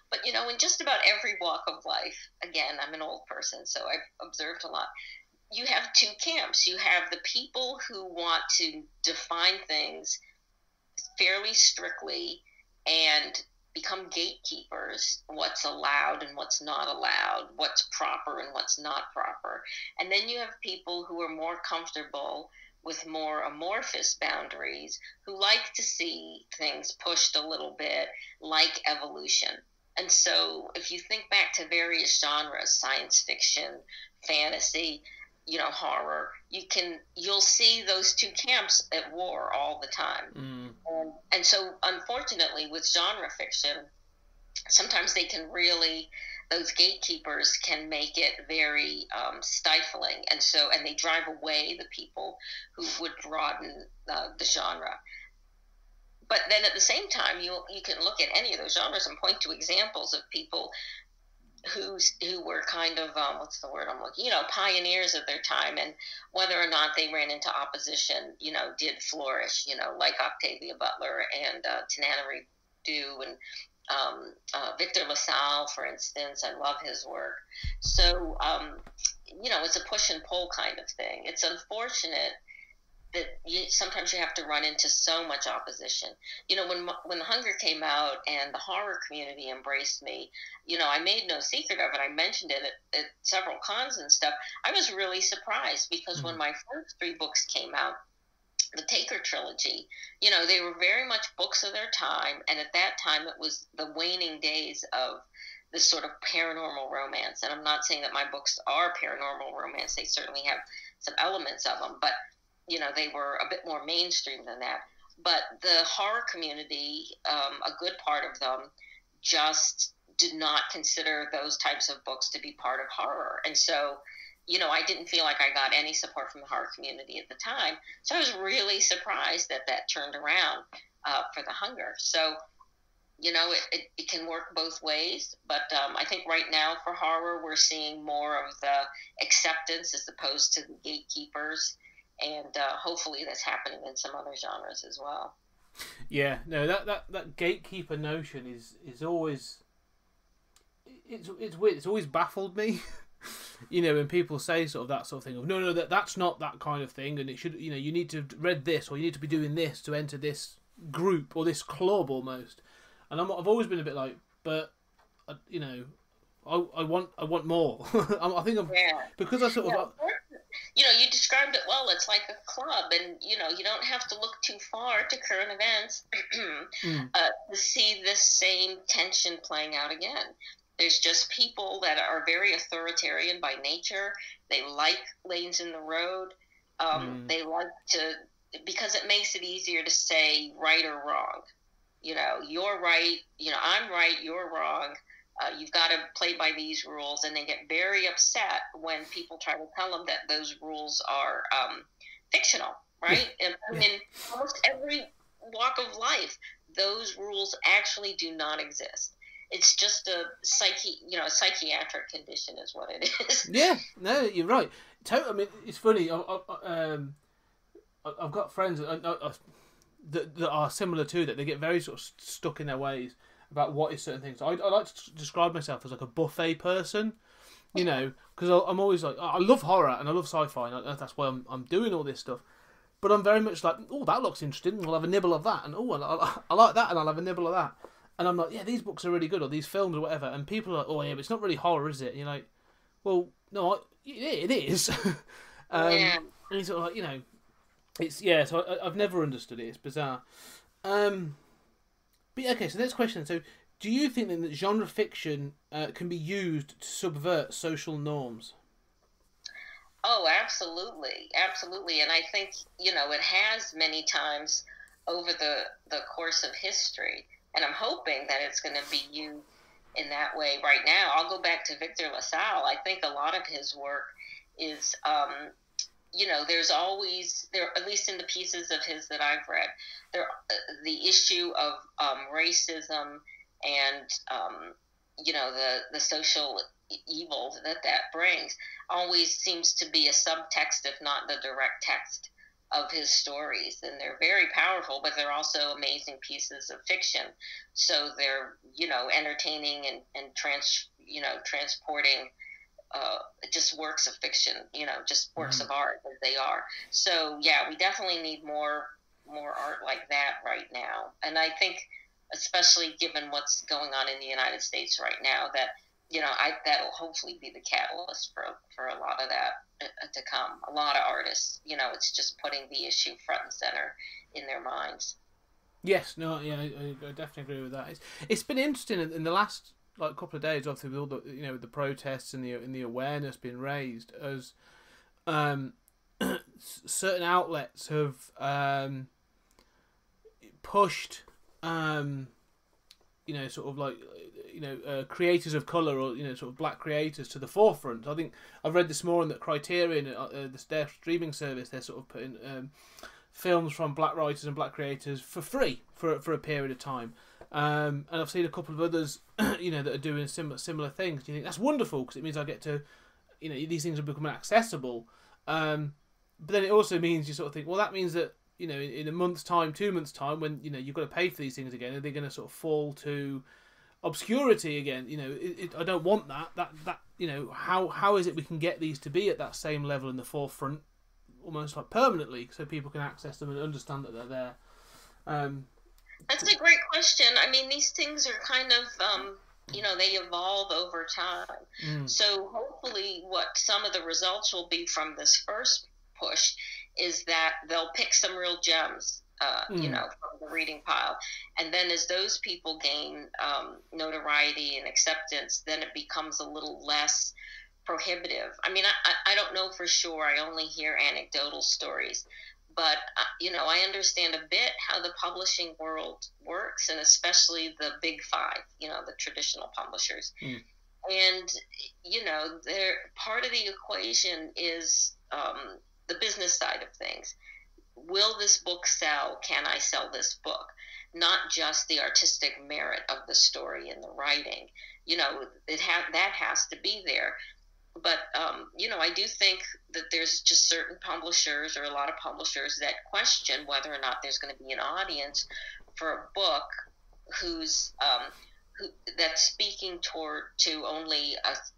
But in just about every walk of life, again, I'm an old person, so I've observed a lot. You have two camps. You have the people who want to define things fairly strictly and become gatekeepers, what's allowed and what's not allowed, what's proper and what's not proper. And then you have people who are more comfortable with more amorphous boundaries, who like to see things pushed a little bit, like evolution. And so if you think back to various genres, science fiction, fantasy, horror, you'll see those two camps at war all the time. And so unfortunately with genre fiction, sometimes those gatekeepers can make it very stifling, and they drive away the people who would broaden the genre. But then at the same time, you can look at any of those genres and point to examples of people who were kind of what's the word I'm looking, pioneers of their time, and whether or not they ran into opposition, did flourish, like Octavia Butler and Tananarive do, and Victor LaSalle, for instance. I love his work. So it's a push and pull kind of thing. It's unfortunate that sometimes you have to run into so much opposition. When The Hunger came out and the horror community embraced me, I made no secret of it. I mentioned it at several cons and stuff. I was really surprised because when my first 3 books came out, the Taker trilogy, they were very much books of their time. And at that time, it was the waning days of this sort of paranormal romance. And I'm not saying that my books are paranormal romance. They certainly have some elements of them, but they were a bit more mainstream than that. But the horror community, a good part of them, just did not consider those types of books to be part of horror. And so, I didn't feel like I got any support from the horror community at the time. So I was really surprised that turned around for The Hunger. So, it can work both ways. But I think right now for horror, we're seeing more of the acceptance as opposed to the gatekeepers. And hopefully that's happening in some other genres as well. Yeah, no, that gatekeeper notion is always... It's weird. It's always baffled me. When people say sort of that sort of thing of no, that's not that kind of thing, and it should, you need to have read this, or you need to be doing this to enter this group or this club almost. And I've always been a bit like, but I want more. I think because I sort of. You described it well. It's like a club, and you don't have to look too far to current events to see this same tension playing out again. There's just people that are very authoritarian by nature. They like lanes in the road. They like to, because it makes it easier to say right or wrong. You're right. I'm right. You're wrong. You've got to play by these rules, and they get very upset when people try to tell them that those rules are fictional, right? And in almost every walk of life, those rules actually do not exist. It's just a psychiatric condition is what it is. Yeah, no, you're right. I mean, it's funny. I've got friends that are similar to that. They get very sort of stuck in their ways about what is certain things. I like to describe myself as like a buffet person, because I'm always like, I love horror and I love sci-fi, and that's why I'm doing all this stuff. But I'm very much like, oh, that looks interesting. I'll have a nibble of that, and I like that, and I'll have a nibble of that. And I'm like, yeah, these books are really good, or these films or whatever. And people are like, oh yeah, but it's not really horror, is it? And you're like, well, no, it is. And he's sort of like, it's So I've never understood it. It's bizarre. But okay, so next question. So, do you think then that genre fiction can be used to subvert social norms? Oh, absolutely, absolutely. And I think it has many times over the course of history. And I'm hoping that it's going to be used in that way right now. I'll go back to Victor LaSalle. I think a lot of his work is, there's always, at least in the pieces of his that I've read, the issue of racism and, the social evil that brings always seems to be a subtext, if not the direct text of his stories. And they're very powerful, but they're also amazing pieces of fiction. So they're, entertaining and transporting just works of fiction, just works of art as they are. So yeah, we definitely need more art like that right now. And I think, especially given what's going on in the United States right now, that that'll hopefully be the catalyst for a lot of that to come. A lot of artists, it's just putting the issue front and center in their minds. Yes, no, yeah, I definitely agree with that. It's been interesting in the last couple of days, obviously with all the the protests and the awareness being raised, as certain outlets have pushed creators of colour, or sort of black creators, to the forefront. I think I've read this morning that Criterion, their streaming service, they're sort of putting films from black writers and black creators for free for a period of time. And I've seen a couple of others, that are doing similar things. Do you think that's wonderful? Because it means I get to, these things are becoming accessible. But then it also means you sort of think, well, that means that in a month's time, 2 months' time, when you've got to pay for these things again, are they going to sort of fall to obscurity again? I don't want that. How is it we can get these to be at that same level in the forefront, almost like permanently, so people can access them and understand that they're there? That's a great question. I mean, these things are kind of, they evolve over time. So hopefully what some of the results will be from this first push is that they'll pick some real gems, from the reading pile. And then as those people gain notoriety and acceptance, then it becomes a little less prohibitive. I mean, I don't know for sure. I only hear anecdotal stories. But, I understand a bit how the publishing world works, and especially the big five, the traditional publishers. And, you know, part of the equation is the business side of things. Will this book sell? Can I sell this book? Not just the artistic merit of the story and the writing. You know, that has to be there. But, you know, I do think that there's just certain publishers, or a lot of publishers, that question whether or not there's going to be an audience for a book that's speaking to only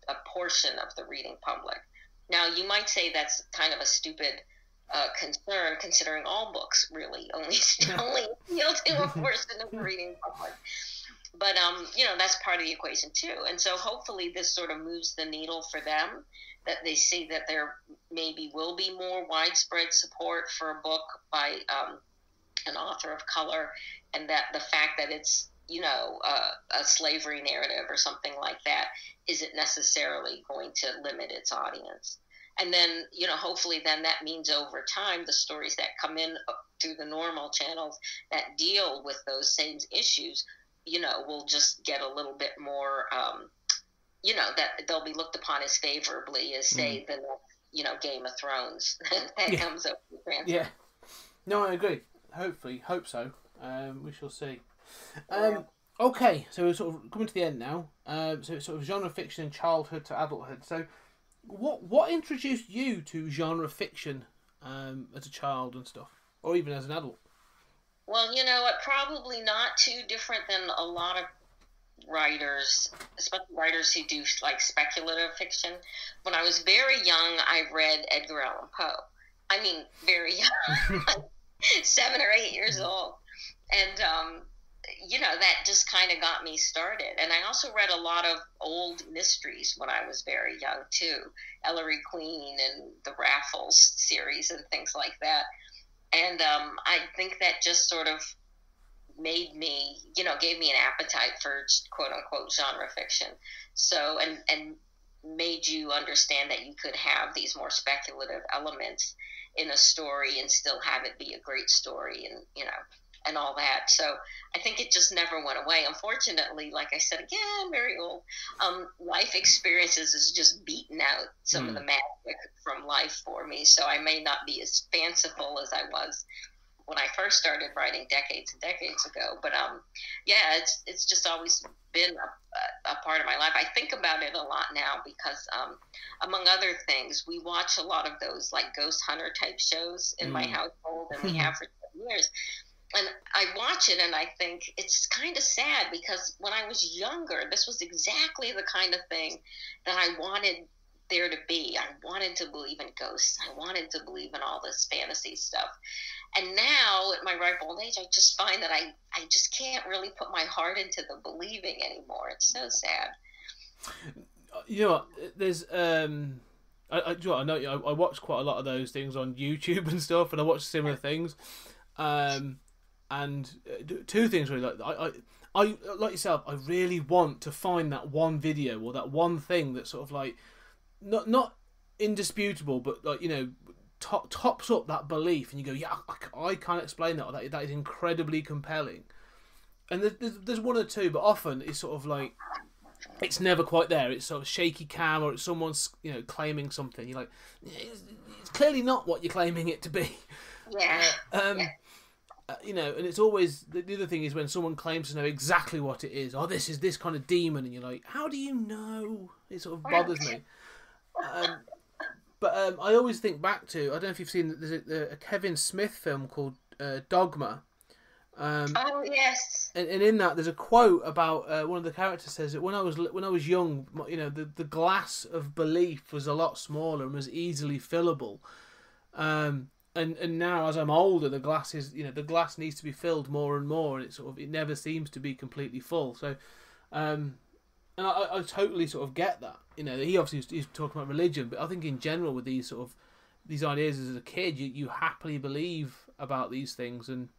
a portion of the reading public. Now, you might say that's kind of a stupid concern, considering all books really only appeal to a portion of the reading public. But, you know, that's part of the equation too. And so hopefully this sort of moves the needle for them, that they see that there maybe will be more widespread support for a book by an author of color, and that the fact that it's, you know, a slavery narrative or something like that isn't necessarily going to limit its audience. And then, you know, hopefully then that means over time the stories that come in through the normal channels that deal with those same issues, you know, will just get a little bit more, you know, that they'll be looked upon as favorably as, say, the, you know, Game of Thrones that comes up with transfer. Yeah. No, I agree. Hope so. We shall see. Okay, so we're sort of coming to the end now. So it's sort of genre fiction, childhood to adulthood. So what introduced you to genre fiction as a child and stuff, or even as an adult? Well, you know, probably not too different than a lot of writers, especially writers who do like speculative fiction. When I was very young, I read Edgar Allan Poe. I mean, very young, 7 or 8 years old. And, you know, that just kind of got me started. And I also read a lot of old mysteries when I was very young, too. Ellery Queen and the Raffles series and things like that. And I think that just sort of made me, you know, gave me an appetite for quote-unquote genre fiction. So, and made you understand that you could have these more speculative elements in a story and still have it be a great story, and, you know, and all that. So I think it just never went away. Unfortunately, like I said, again, very old, life experiences has just beaten out some of the magic from life for me. So I may not be as fanciful as I was when I first started writing decades and decades ago. But yeah, it's just always been a part of my life. I think about it a lot now because, among other things, we watch a lot of those like ghost hunter type shows in my household, and we have for years. And I watch it and I think it's kind of sad, because when I was younger, this was exactly the kind of thing that I wanted there to be. I wanted to believe in ghosts. I wanted to believe in all this fantasy stuff. And now, at my ripe old age, I just find that I just can't really put my heart into the believing anymore. It's so sad. You know what? There's I know I watch quite a lot of those things on YouTube and stuff, and I watch similar things. And two things really, like I like yourself, I really want to find that one video or that one thing that sort of like not indisputable, but like, you know, tops up that belief, and you go, yeah, I can't explain that, or that is incredibly compelling. And there's one or two, but often it's sort of like it's never quite there. It's sort of shaky cam, or it's someone's, you know, claiming something. You're like, it's clearly not what you're claiming it to be. Yeah. You know, and it's always the other thing is when someone claims to know exactly what it is. Oh, this is this kind of demon, and you're like, how do you know? It sort of bothers me. But I always think back to, I don't know if you've seen, there's a Kevin Smith film called Dogma. Oh yes. And in that there's a quote about one of the characters says that when I was young, you know, the glass of belief was a lot smaller and was easily fillable. And now as I'm older, the glass needs to be filled more and more, and it never seems to be completely full. So, and I totally sort of get that. You know, he obviously is talking about religion, but I think in general with these ideas as a kid, you happily believe about these things, and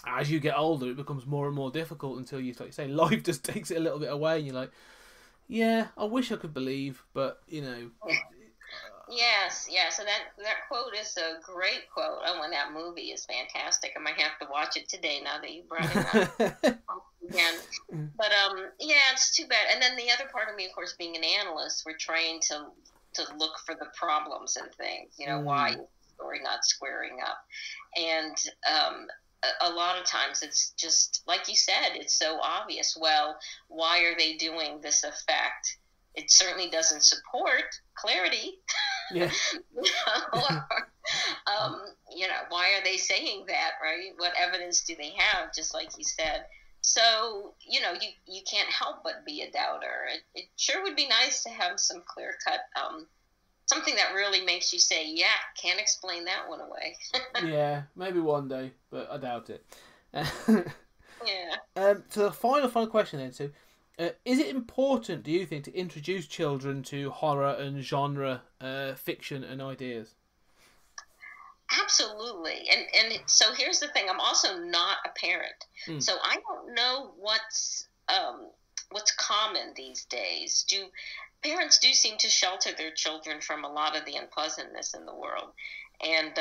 as you get older, it becomes more and more difficult until you, like you say, life just takes it a little bit away, and you're like, yeah, I wish I could believe, but you know. Yes. And that quote is a great quote. Oh, and that movie is fantastic. I might have to watch it today now that you brought it up. again. But yeah, it's too bad. And then the other part of me, of course, being an analyst, we're trained to look for the problems and things. You know, why is the story not squaring up? And a lot of times it's just like you said, it's so obvious. Well, why are they doing this effect? It certainly doesn't support clarity. Yeah. You know, why are they saying that, right? What evidence do they have, just like you said? So, you know, you can't help but be a doubter. It sure would be nice to have some clear-cut, something that really makes you say, yeah, can't explain that one away. Yeah, maybe one day, but I doubt it. Yeah. So the final question then, Sue. Is it important, do you think, to introduce children to horror and genre fiction and ideas? Absolutely. And so here's the thing. I'm also not a parent. So I don't know what's common these days. Parents do seem to shelter their children from a lot of the unpleasantness in the world. And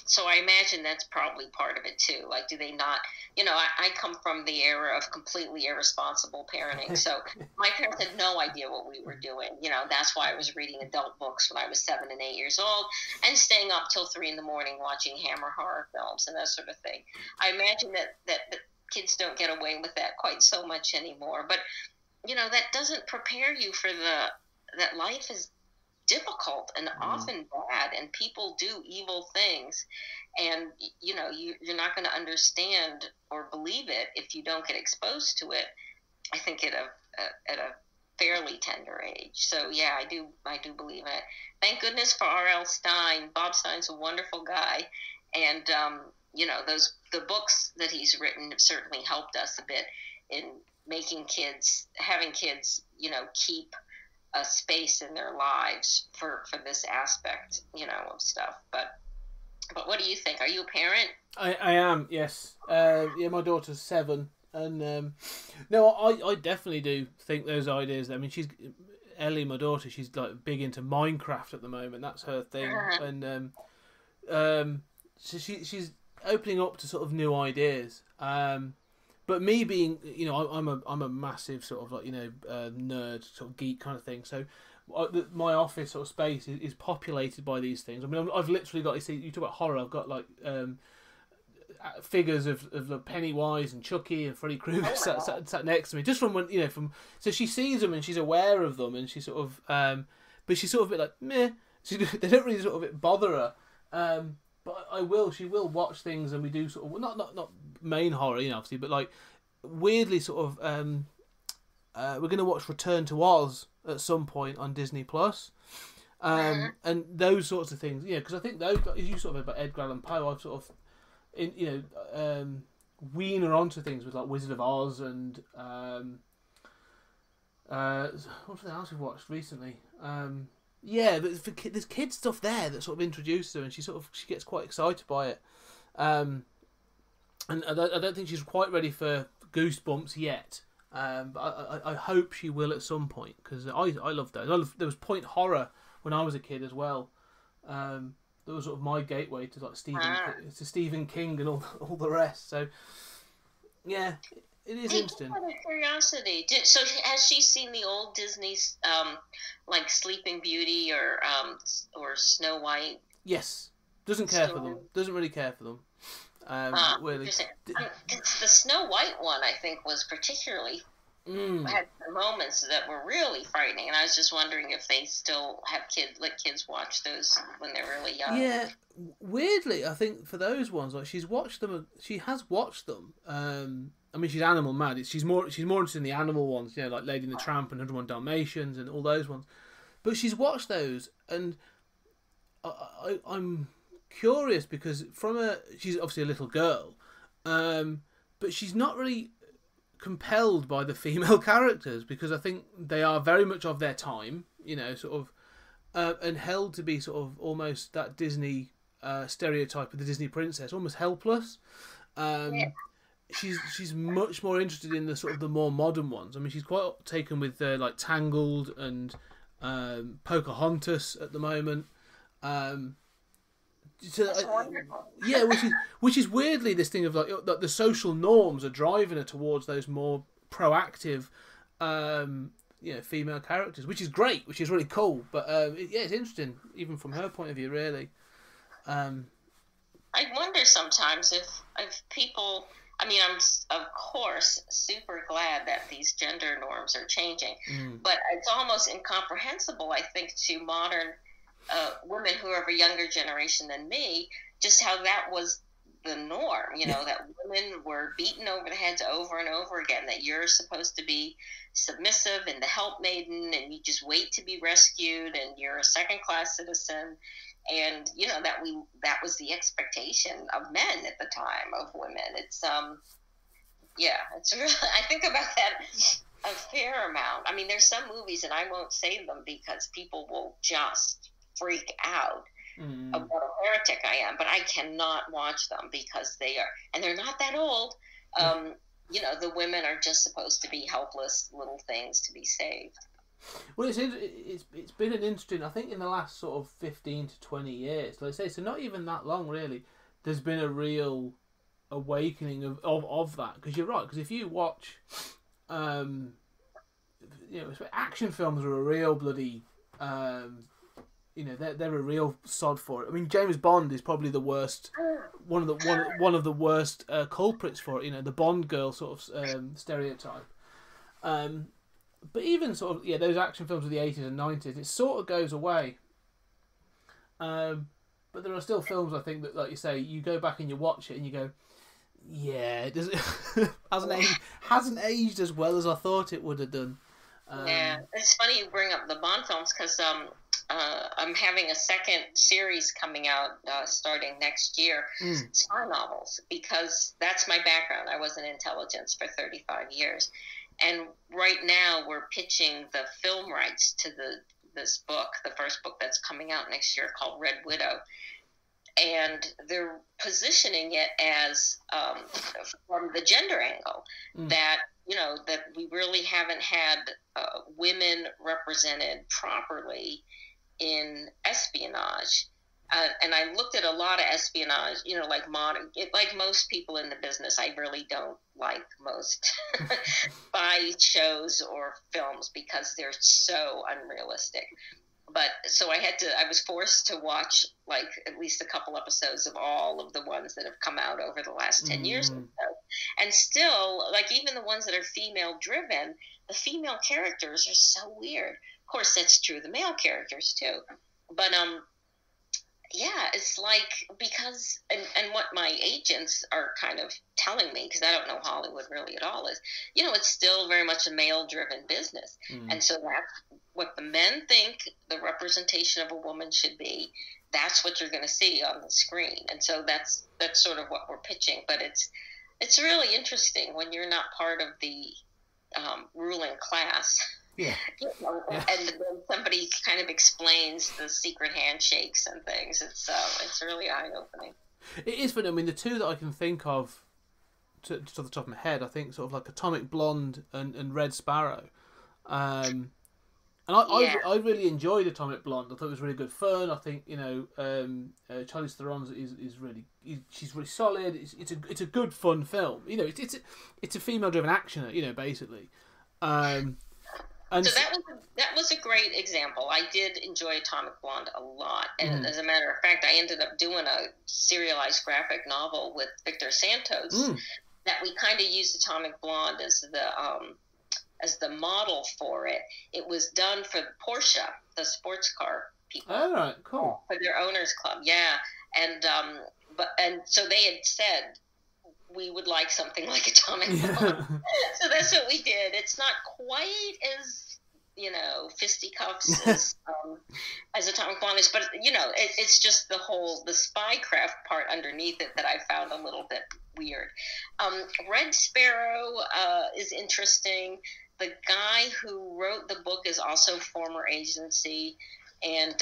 so I imagine that's probably part of it too. Like, do they not, you know, I come from the era of completely irresponsible parenting. So my parents had no idea what we were doing. You know, that's why I was reading adult books when I was 7 and 8 years old and staying up till 3 a.m. watching Hammer horror films and that sort of thing. I imagine that kids don't get away with that quite so much anymore. But, you know, that doesn't prepare you for that life is difficult and often bad, and people do evil things, and you know you're not going to understand or believe it if you don't get exposed to it. I think at a fairly tender age. So yeah, I do believe in it. Thank goodness for R.L. Stine. Bob Stine's a wonderful guy, and you know the books that he's written have certainly helped us a bit in having kids, you know, keep a space in their lives for this aspect, you know, of stuff. But what do you think? Are you a parent? I am, yes. Yeah, my daughter's 7, and no, I definitely do think those ideas. I mean, Ellie, my daughter, she's like big into Minecraft at the moment. That's her thing, and so she's opening up to sort of new ideas. But me being, you know, I'm a massive sort of like, you know, nerd, sort of geek kind of thing. So my office sort of space is populated by these things. I mean, I've literally got, you talk about horror, I've got like figures of Pennywise and Chucky and Freddy Krueger sat next to me, just from when, you know, so she sees them and she's aware of them, and she sort of, but she's sort of a bit like, meh. They don't really sort of bother her. But she will watch things, and we do sort of, not main horror, you know, obviously, but like weirdly sort of, we're going to watch Return to Oz at some point on Disney Plus, and those sorts of things, you know, because I think those, you sort of about Edgar Allan Poe, I've sort of, wean her onto things with like Wizard of Oz and what else we've watched recently. Yeah, but there's kid stuff there that sort of introduces her, and she gets quite excited by it. And I don't think she's quite ready for Goosebumps yet. But I hope she will at some point, because I love those. There was Point Horror when I was a kid as well. That was sort of my gateway to like Stephen King and all the rest. So yeah. It is interesting. Out of curiosity, so has she seen the old Disney, like Sleeping Beauty or Snow White? Yes, doesn't care for them. Doesn't really care for them. Really. The Snow White one, I think, was particularly had moments that were really frightening, and I was just wondering if they still have let kids watch those when they're really young. Yeah, weirdly, I think for those ones, like she has watched them. I mean, she's animal mad. She's more interested in the animal ones, you know, like Lady and the Tramp and 101 Dalmatians and all those ones. But she's watched those, and I'm curious because she's obviously a little girl, but she's not really compelled by the female characters, because I think they are very much of their time, you know, sort of, and held to be sort of almost that Disney stereotype of the Disney princess, almost helpless. Yeah. She's much more interested in the sort of the more modern ones. I mean, she's quite taken with like Tangled and Pocahontas at the moment. That's wonderful. Yeah, which is weirdly this thing of like the social norms are driving her towards those more proactive, female characters, which is great, which is really cool. But it's interesting, even from her point of view, really. I wonder sometimes if people. I mean, I'm of course super glad that these gender norms are changing, but it's almost incomprehensible, I think, to modern women who are of a younger generation than me, just how that was the norm. That women were beaten over the heads over and over again. That you're supposed to be submissive and the helpmaiden, and you just wait to be rescued, and you're a second-class citizen. And that was the expectation of men at the time, of women. It's it's really, I think about that a fair amount. I mean, there's some movies, and I won't say them because people will just freak out of what a heretic I am, but I cannot watch them because they're not that old. The women are just supposed to be helpless little things to be saved. Well, it's been an interesting, I think in the last sort of 15 to 20 years, like I say, so not even that long really, there's been a real awakening of that. Because you're right, because if you watch, action films are a real bloody, they're a real sod for it. I mean, James Bond is probably the worst, one of the worst culprits for it. The Bond girl sort of stereotype. But even sort of, those action films of the 80s and 90s, it sort of goes away. But there are still films, I think, that, like you say, you go back and you watch it and you go, it hasn't aged as well as I thought it would have done. It's funny you bring up the Bond films because I'm having a second series coming out starting next year, spy novels, because that's my background. I was in intelligence for 35 years. And right now we're pitching the film rights to this book, the first book that's coming out next year called Red Widow. And they're positioning it as from the gender angle that we really haven't had women represented properly in espionage. And I looked at a lot of espionage, like like most people in the business, I really don't like most spy shows or films because they're so unrealistic. But so I was forced to watch like at least a couple episodes of all of the ones that have come out over the last 10 years or so. And still, like even the ones that are female driven, the female characters are so weird. Of course, that's true of the male characters too. But, it's like, because, and what my agents are kind of telling me, because I don't know Hollywood really at all, is, it's still very much a male-driven business. And so that's what the men think the representation of a woman should be. That's what you're going to see on the screen. And so that's sort of what we're pitching. But it's really interesting when you're not part of the ruling class. Yeah. And then somebody kind of explains the secret handshakes and things. It's really eye-opening. It is funny. I mean, the two that I can think of, just off the top of my head, I think sort of like Atomic Blonde and Red Sparrow. And I really enjoyed Atomic Blonde. I thought it was really good fun. I think Charlize Theron is really she's really solid. It's a good fun film. It's a female-driven action. Basically. So that was a great example. I did enjoy Atomic Blonde a lot, and as a matter of fact, I ended up doing a serialized graphic novel with Victor Santos that we kind of used Atomic Blonde as the model for it. It was done for Porsche, the sports car people. All right, cool. For their owners club, yeah, and so they had said, we would like something like Atomic Blonde. So that's what we did. It's not quite as, fisticuffs as Atomic Blonde is, but, it's just the spycraft part underneath it that I found a little bit weird. Red Sparrow is interesting. The guy who wrote the book is also former agency, and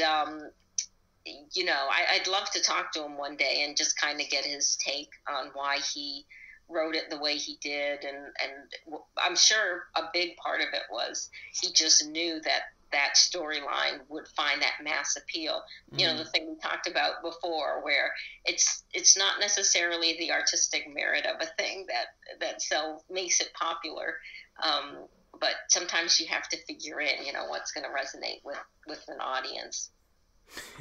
I'd love to talk to him one day and just kind of get his take on why he wrote it the way he did. And I'm sure a big part of it was he just knew that that storyline would find that mass appeal. You know, the thing we talked about before, where it's not necessarily the artistic merit of a thing that makes it popular, but sometimes you have to figure in, you know, what's going to resonate with an audience.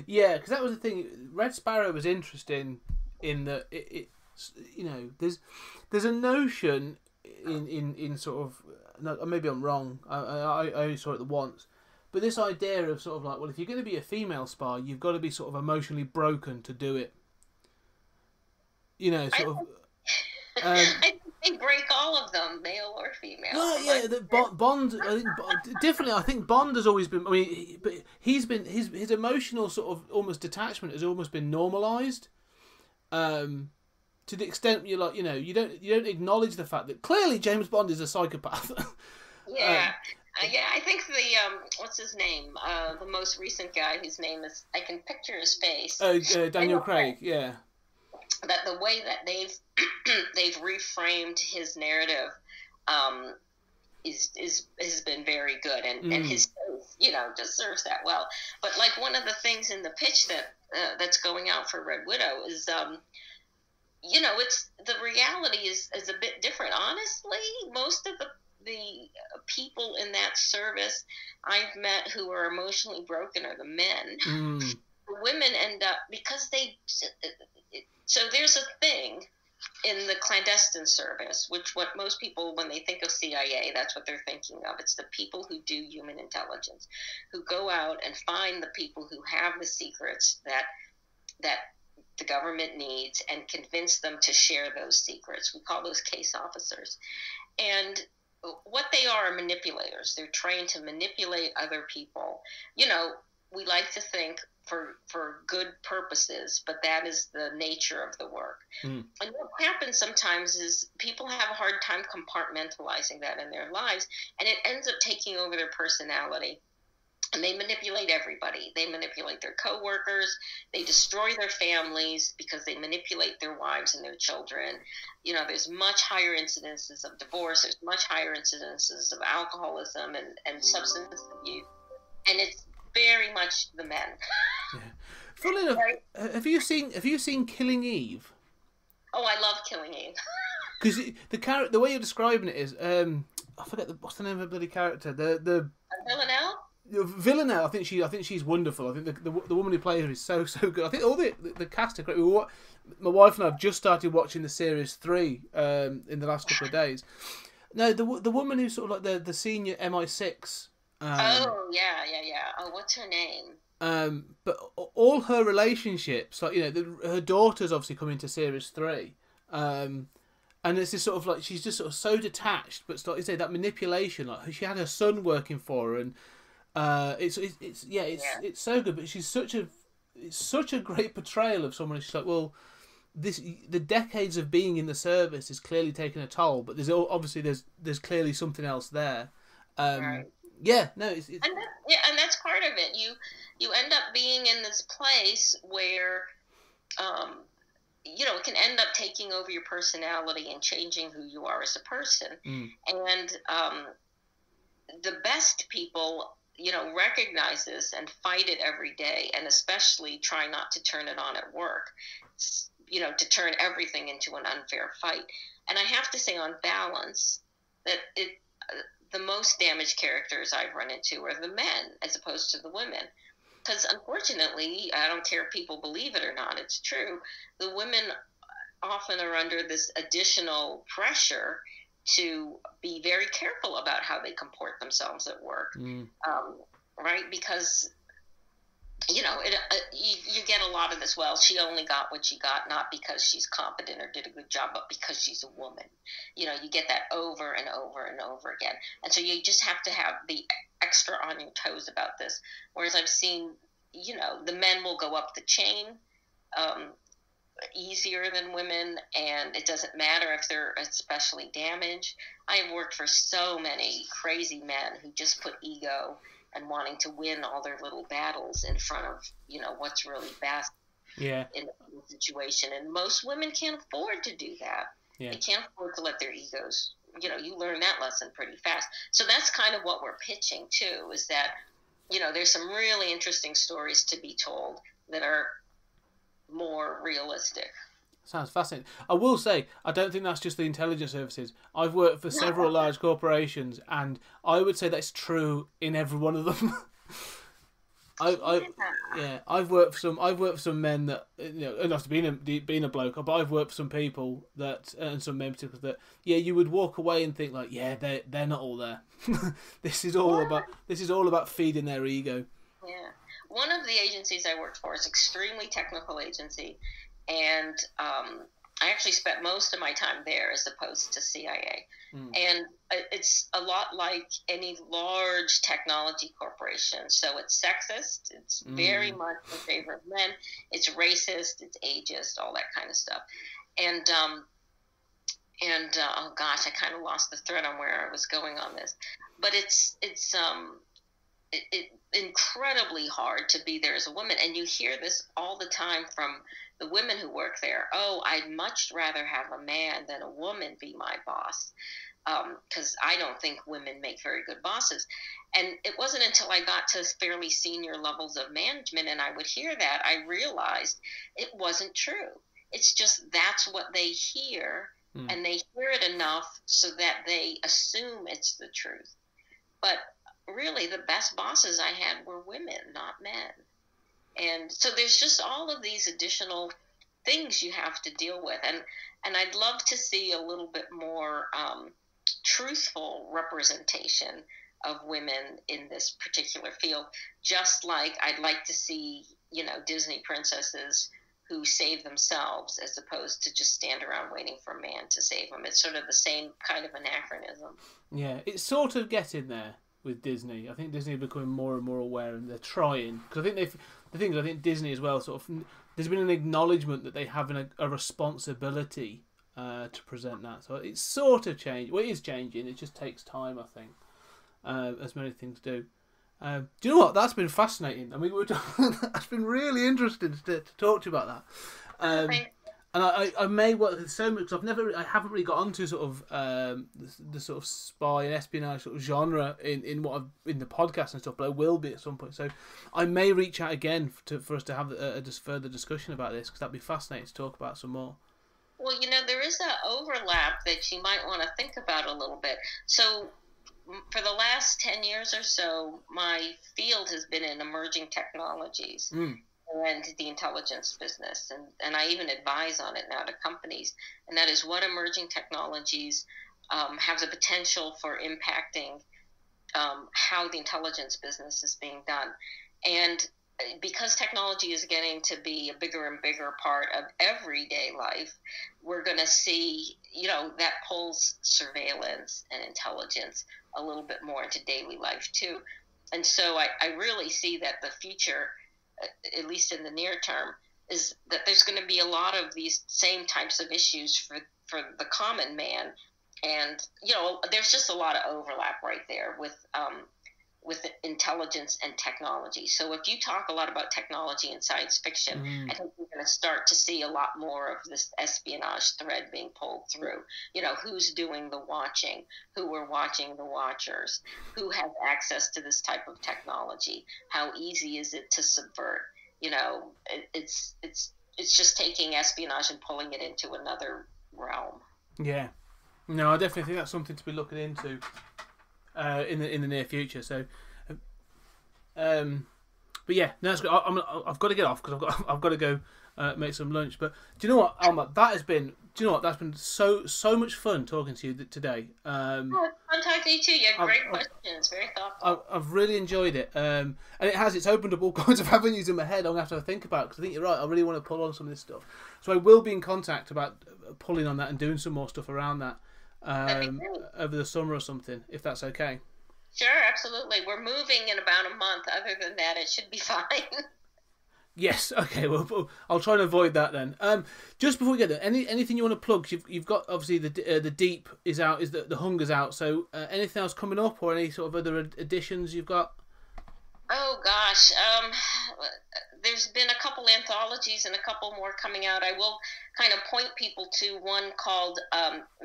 Yeah, because that was the thing. Red Sparrow was interesting in that it's, you know, there's a notion in sort of, no, maybe I'm wrong, I only saw it once, but this idea of sort of like, well, if you're going to be a female spy, you've got to be sort of emotionally broken to do it. You know, sort of. I think they break all of them, male or female. Well, yeah, Bond. I think definitely. I think Bond has always been. I mean, but he's been his emotional sort of almost detachment has almost been normalised. To the extent you're like, you know, you don't acknowledge the fact that clearly James Bond is a psychopath. Yeah. Yeah, I think the what's his name? The most recent guy whose name is, I can picture his face. Daniel Craig. Yeah. That the way that they've reframed his narrative has been very good, and his face, you know, just serves that well. But like one of the things in the pitch that's going out for Red Widow is, you know, it's the reality is a bit different. Honestly, most of the people in that service I've met who are emotionally broken are the men. The women end up, because so there's a thing in the clandestine service, which what most people, when they think of CIA, that's what they're thinking of. It's the people who do human intelligence, who go out and find the people who have the secrets that the government needs and convince them to share those secrets. We call those case officers. And what they are manipulators. They're trained to manipulate other people. You know, we like to think for good purposes, but that is the nature of the work. And what happens sometimes is people have a hard time compartmentalizing that in their lives, and it ends up taking over their personality. And they manipulate everybody. They manipulate their coworkers. They destroy their families because they manipulate their wives and their children. You know, there's much higher incidences of divorce. There's much higher incidences of alcoholism and substance abuse. And it's very much the men. Yeah. Funnily enough, have you seen Killing Eve? Oh, I love Killing Eve. Because the way you're describing it is, I forget what's the name of the bloody character. The Villanelle. Villanelle, I think she's wonderful. I think the woman who plays her is so good. I think all the cast are great. My wife and I have just started watching the series 3 in the last couple of days. No, the woman who's sort of like the senior MI6. Oh yeah. Oh, what's her name? But all her relationships, like, you know, her daughter's obviously come into series 3, and it's this sort of like she's just sort of so detached. But like you say, that manipulation, like she had her son working for her, and it's so good. But it's such a great portrayal of someone. She's like, well, the decades of being in the service is clearly taking a toll, but there's clearly something else there. Right. Yeah, no, it's and that's part of it. You end up being in this place where, you know, it can end up taking over your personality and changing who you are as a person. And the best people, you know, recognize this and fight it every day, and especially try not to turn it on at work. You know, to turn everything into an unfair fight. And I have to say, on balance, that the most damaged characters I've run into are the men as opposed to the women. Because unfortunately, I don't care if people believe it or not, it's true, the women often are under this additional pressure to be very careful about how they comport themselves at work. Right? Because, you know, you get a lot of this, well, she only got what she got, not because she's competent or did a good job, but because she's a woman. You know, you get that over and over and over again. And so you just have to be extra on your toes about this. Whereas I've seen, you know, the men will go up the chain easier than women, and it doesn't matter if they're especially damaged. I have worked for so many crazy men who just put ego and wanting to win all their little battles in front of, you know, what's really best in the situation. And most women can't afford to do that. They can't afford to let their egos, you know, you learn that lesson pretty fast. So that's kind of what we're pitching too, is that there's some really interesting stories to be told that are more realistic. Sounds fascinating. I will say, I don't think that's just the intelligence services. I've worked for several large corporations, and I would say that's true in every one of them. I've worked for some men that, not being a bloke, but I've worked for some people that, and some men particularly, that you would walk away and think like, they're not all there. This is all about feeding their ego. Yeah, one of the agencies I worked for is an extremely technical agency. And I actually spent most of my time there as opposed to CIA. And it's a lot like any large technology corporation. So it's sexist. It's very much in favor of men. It's racist. It's ageist, all that kind of stuff. And oh gosh, I kind of lost the thread on where I was going on this. But it's incredibly hard to be there as a woman. And you hear this all the time from the women who work there. Oh, I'd much rather have a man than a woman be my boss, because I don't think women make very good bosses. And it wasn't until I got to fairly senior levels of management and I would hear that, I realized it wasn't true. It's just that's what they hear, and they hear it enough so that they assume it's the truth. But really, the best bosses I had were women, not men. And so there's just all of these additional things you have to deal with. And I'd love to see a little bit more truthful representation of women in this particular field, just like I'd like to see, Disney princesses who save themselves as opposed to just stand around waiting for a man to save them. It's sort of the same kind of anachronism. Yeah, it's sort of getting there with Disney. I think Disney are becoming more and more aware, and they're trying. Because I think I think Disney as well, sort of, there's been an acknowledgement that they have a responsibility to present that. So it's sort of changed. Well, it is changing. It just takes time, I think, as many things do. Do you know what? That's been fascinating. I mean, that's been really interesting to talk to you about that. And I may work with so much, because I haven't really got onto sort of the sort of spy and espionage sort of genre in the podcast and stuff, but I will be at some point. So I may reach out again for us to have a just further discussion about this, because that'd be fascinating to talk about some more. Well, there is that overlap that you might want to think about a little bit. So for the last 10 years or so, my field has been in emerging technologies. And the intelligence business, and I even advise on it now to companies, and that is what emerging technologies have the potential for impacting how the intelligence business is being done. And because technology is getting to be a bigger and bigger part of everyday life, we're going to see, that pulls surveillance and intelligence a little bit more into daily life too. And so I really see that the future, at least in the near term, is that there's going to be a lot of these same types of issues for the common man. And, there's just a lot of overlap right there with intelligence and technology. So if you talk a lot about technology and science fiction, I think we're going to start to see a lot more of this espionage thread being pulled through. Who's doing the watching, who are watching the watchers, who has access to this type of technology, how easy is it to subvert? It's just taking espionage and pulling it into another realm. Yeah. No, I definitely think that's something to be looking into in the near future. So, but yeah, no, that's good. I've got to get off because I've got to go make some lunch. But do you know what, Alma? That's been so much fun talking to you today. Fun talking to you too. You had great questions, very thoughtful. I've really enjoyed it, and it's opened up all kinds of avenues in my head. I'm gonna have to think about, because I think you're right. I really want to pull on some of this stuff, so I will be in contact about pulling on that and doing some more stuff around that over the summer or something, if that's okay. Sure, absolutely. We're moving in about a month. Other than that, it should be fine. Yes, okay. Well, I'll try and avoid that then. Just before we get there, anything you want to plug? You've got obviously the Deep is out, is the Hunger's out. So anything else coming up, or any sort of other additions you've got? Oh gosh, there's been a couple anthologies and a couple more coming out. I will kind of point people to one called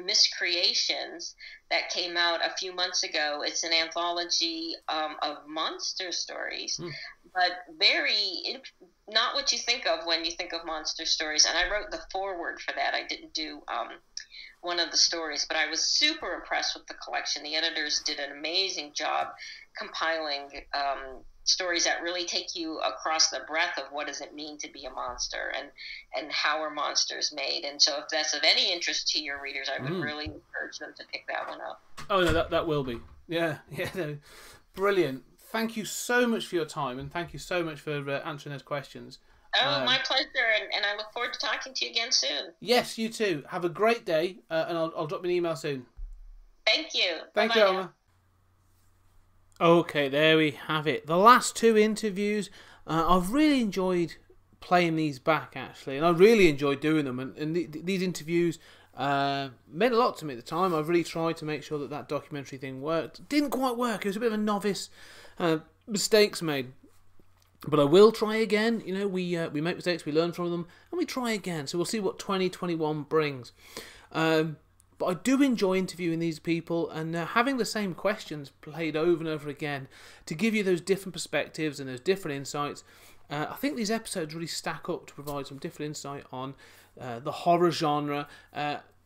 Miscreations that came out a few months ago. It's an anthology of monster stories, but not what you think of when you think of monster stories. And I wrote the foreword for that. I didn't do one of the stories, but I was super impressed with the collection. The editors did an amazing job compiling stories that really take you across the breadth of what does it mean to be a monster, and how are monsters made. And so if that's of any interest to your readers, I would really encourage them to pick that one up. Oh, no, that will be. Yeah, no. Brilliant. Thank you so much for your time, and thank you so much for answering those questions. Oh, my pleasure, and I look forward to talking to you again soon. Yes, you too. Have a great day, and I'll drop you an email soon. Thank you. Thank you, Alma. Okay, there we have it. The last two interviews, I've really enjoyed playing these back, actually, and I really enjoyed doing them. And these interviews meant a lot to me at the time. I've really tried to make sure that documentary thing worked. It didn't quite work. It was a bit of a novice. Mistakes made. But I will try again. You know, we make mistakes, we learn from them, and we try again. So we'll see what 2021 brings. But I do enjoy interviewing these people and having the same questions played over and over again to give you those different perspectives and those different insights. I think these episodes really stack up to provide some different insight on the horror genre,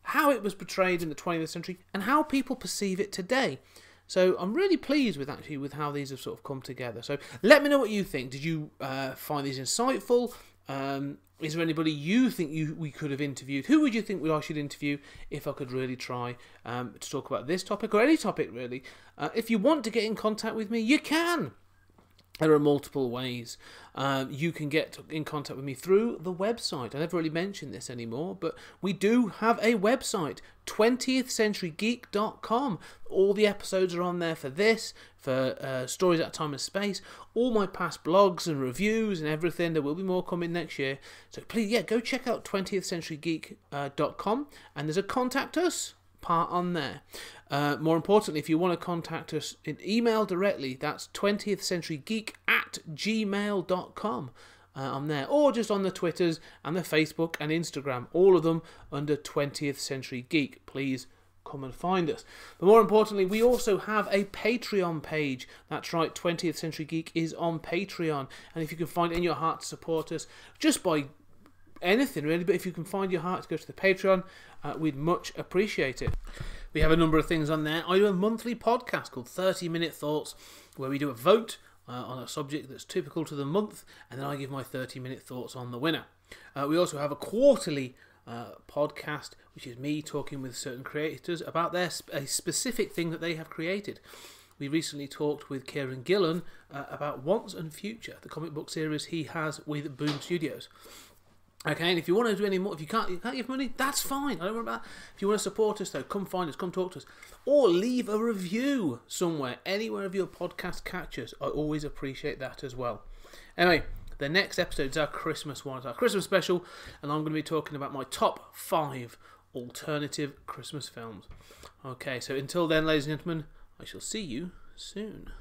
how it was portrayed in the 20th century, and how people perceive it today. So I'm really pleased with how these have sort of come together. So let me know what you think. Did you find these insightful? Is there anybody you think we could have interviewed? Who would you think I should interview if I could really try to talk about this topic or any topic really? If you want to get in contact with me, you can. There are multiple ways. You can get in contact with me through the website. I never really mentioned this anymore, but we do have a website, 20thCenturyGeek.com. All the episodes are on there for this, for Stories Out of Time and Space, all my past blogs and reviews and everything. There will be more coming next year. So please, go check out 20thCenturyGeek.com, and there's a Contact Us part on there. More importantly, if you want to contact us in email directly, that's 20thCenturyGeek@gmail.com. On there, or just on the Twitters and the Facebook and Instagram, all of them under 20th Century Geek. Please come and find us. But more importantly, we also have a Patreon page. That's right, 20th Century Geek is on Patreon, and if you can find it in your heart to support us, just by anything really, but if you can find your heart to go to the Patreon, we'd much appreciate it. We have a number of things on there. I do a monthly podcast called 30-Minute Thoughts, where we do a vote on a subject that's typical to the month, and then I give my 30-minute thoughts on the winner. We also have a quarterly podcast, which is me talking with certain creators about a specific thing that they have created. We recently talked with Kieran Gillen about Once and Future, the comic book series he has with Boom Studios. Okay, and if you want to do any more, if you can't give money, that's fine. I don't worry about that. If you want to support us, though, come find us, come talk to us, or leave a review somewhere, anywhere of your podcast catchers. I always appreciate that as well. Anyway, the next episode is our Christmas one. It's our Christmas special, and I'm going to be talking about my top 5 alternative Christmas films. Okay, so until then, ladies and gentlemen, I shall see you soon.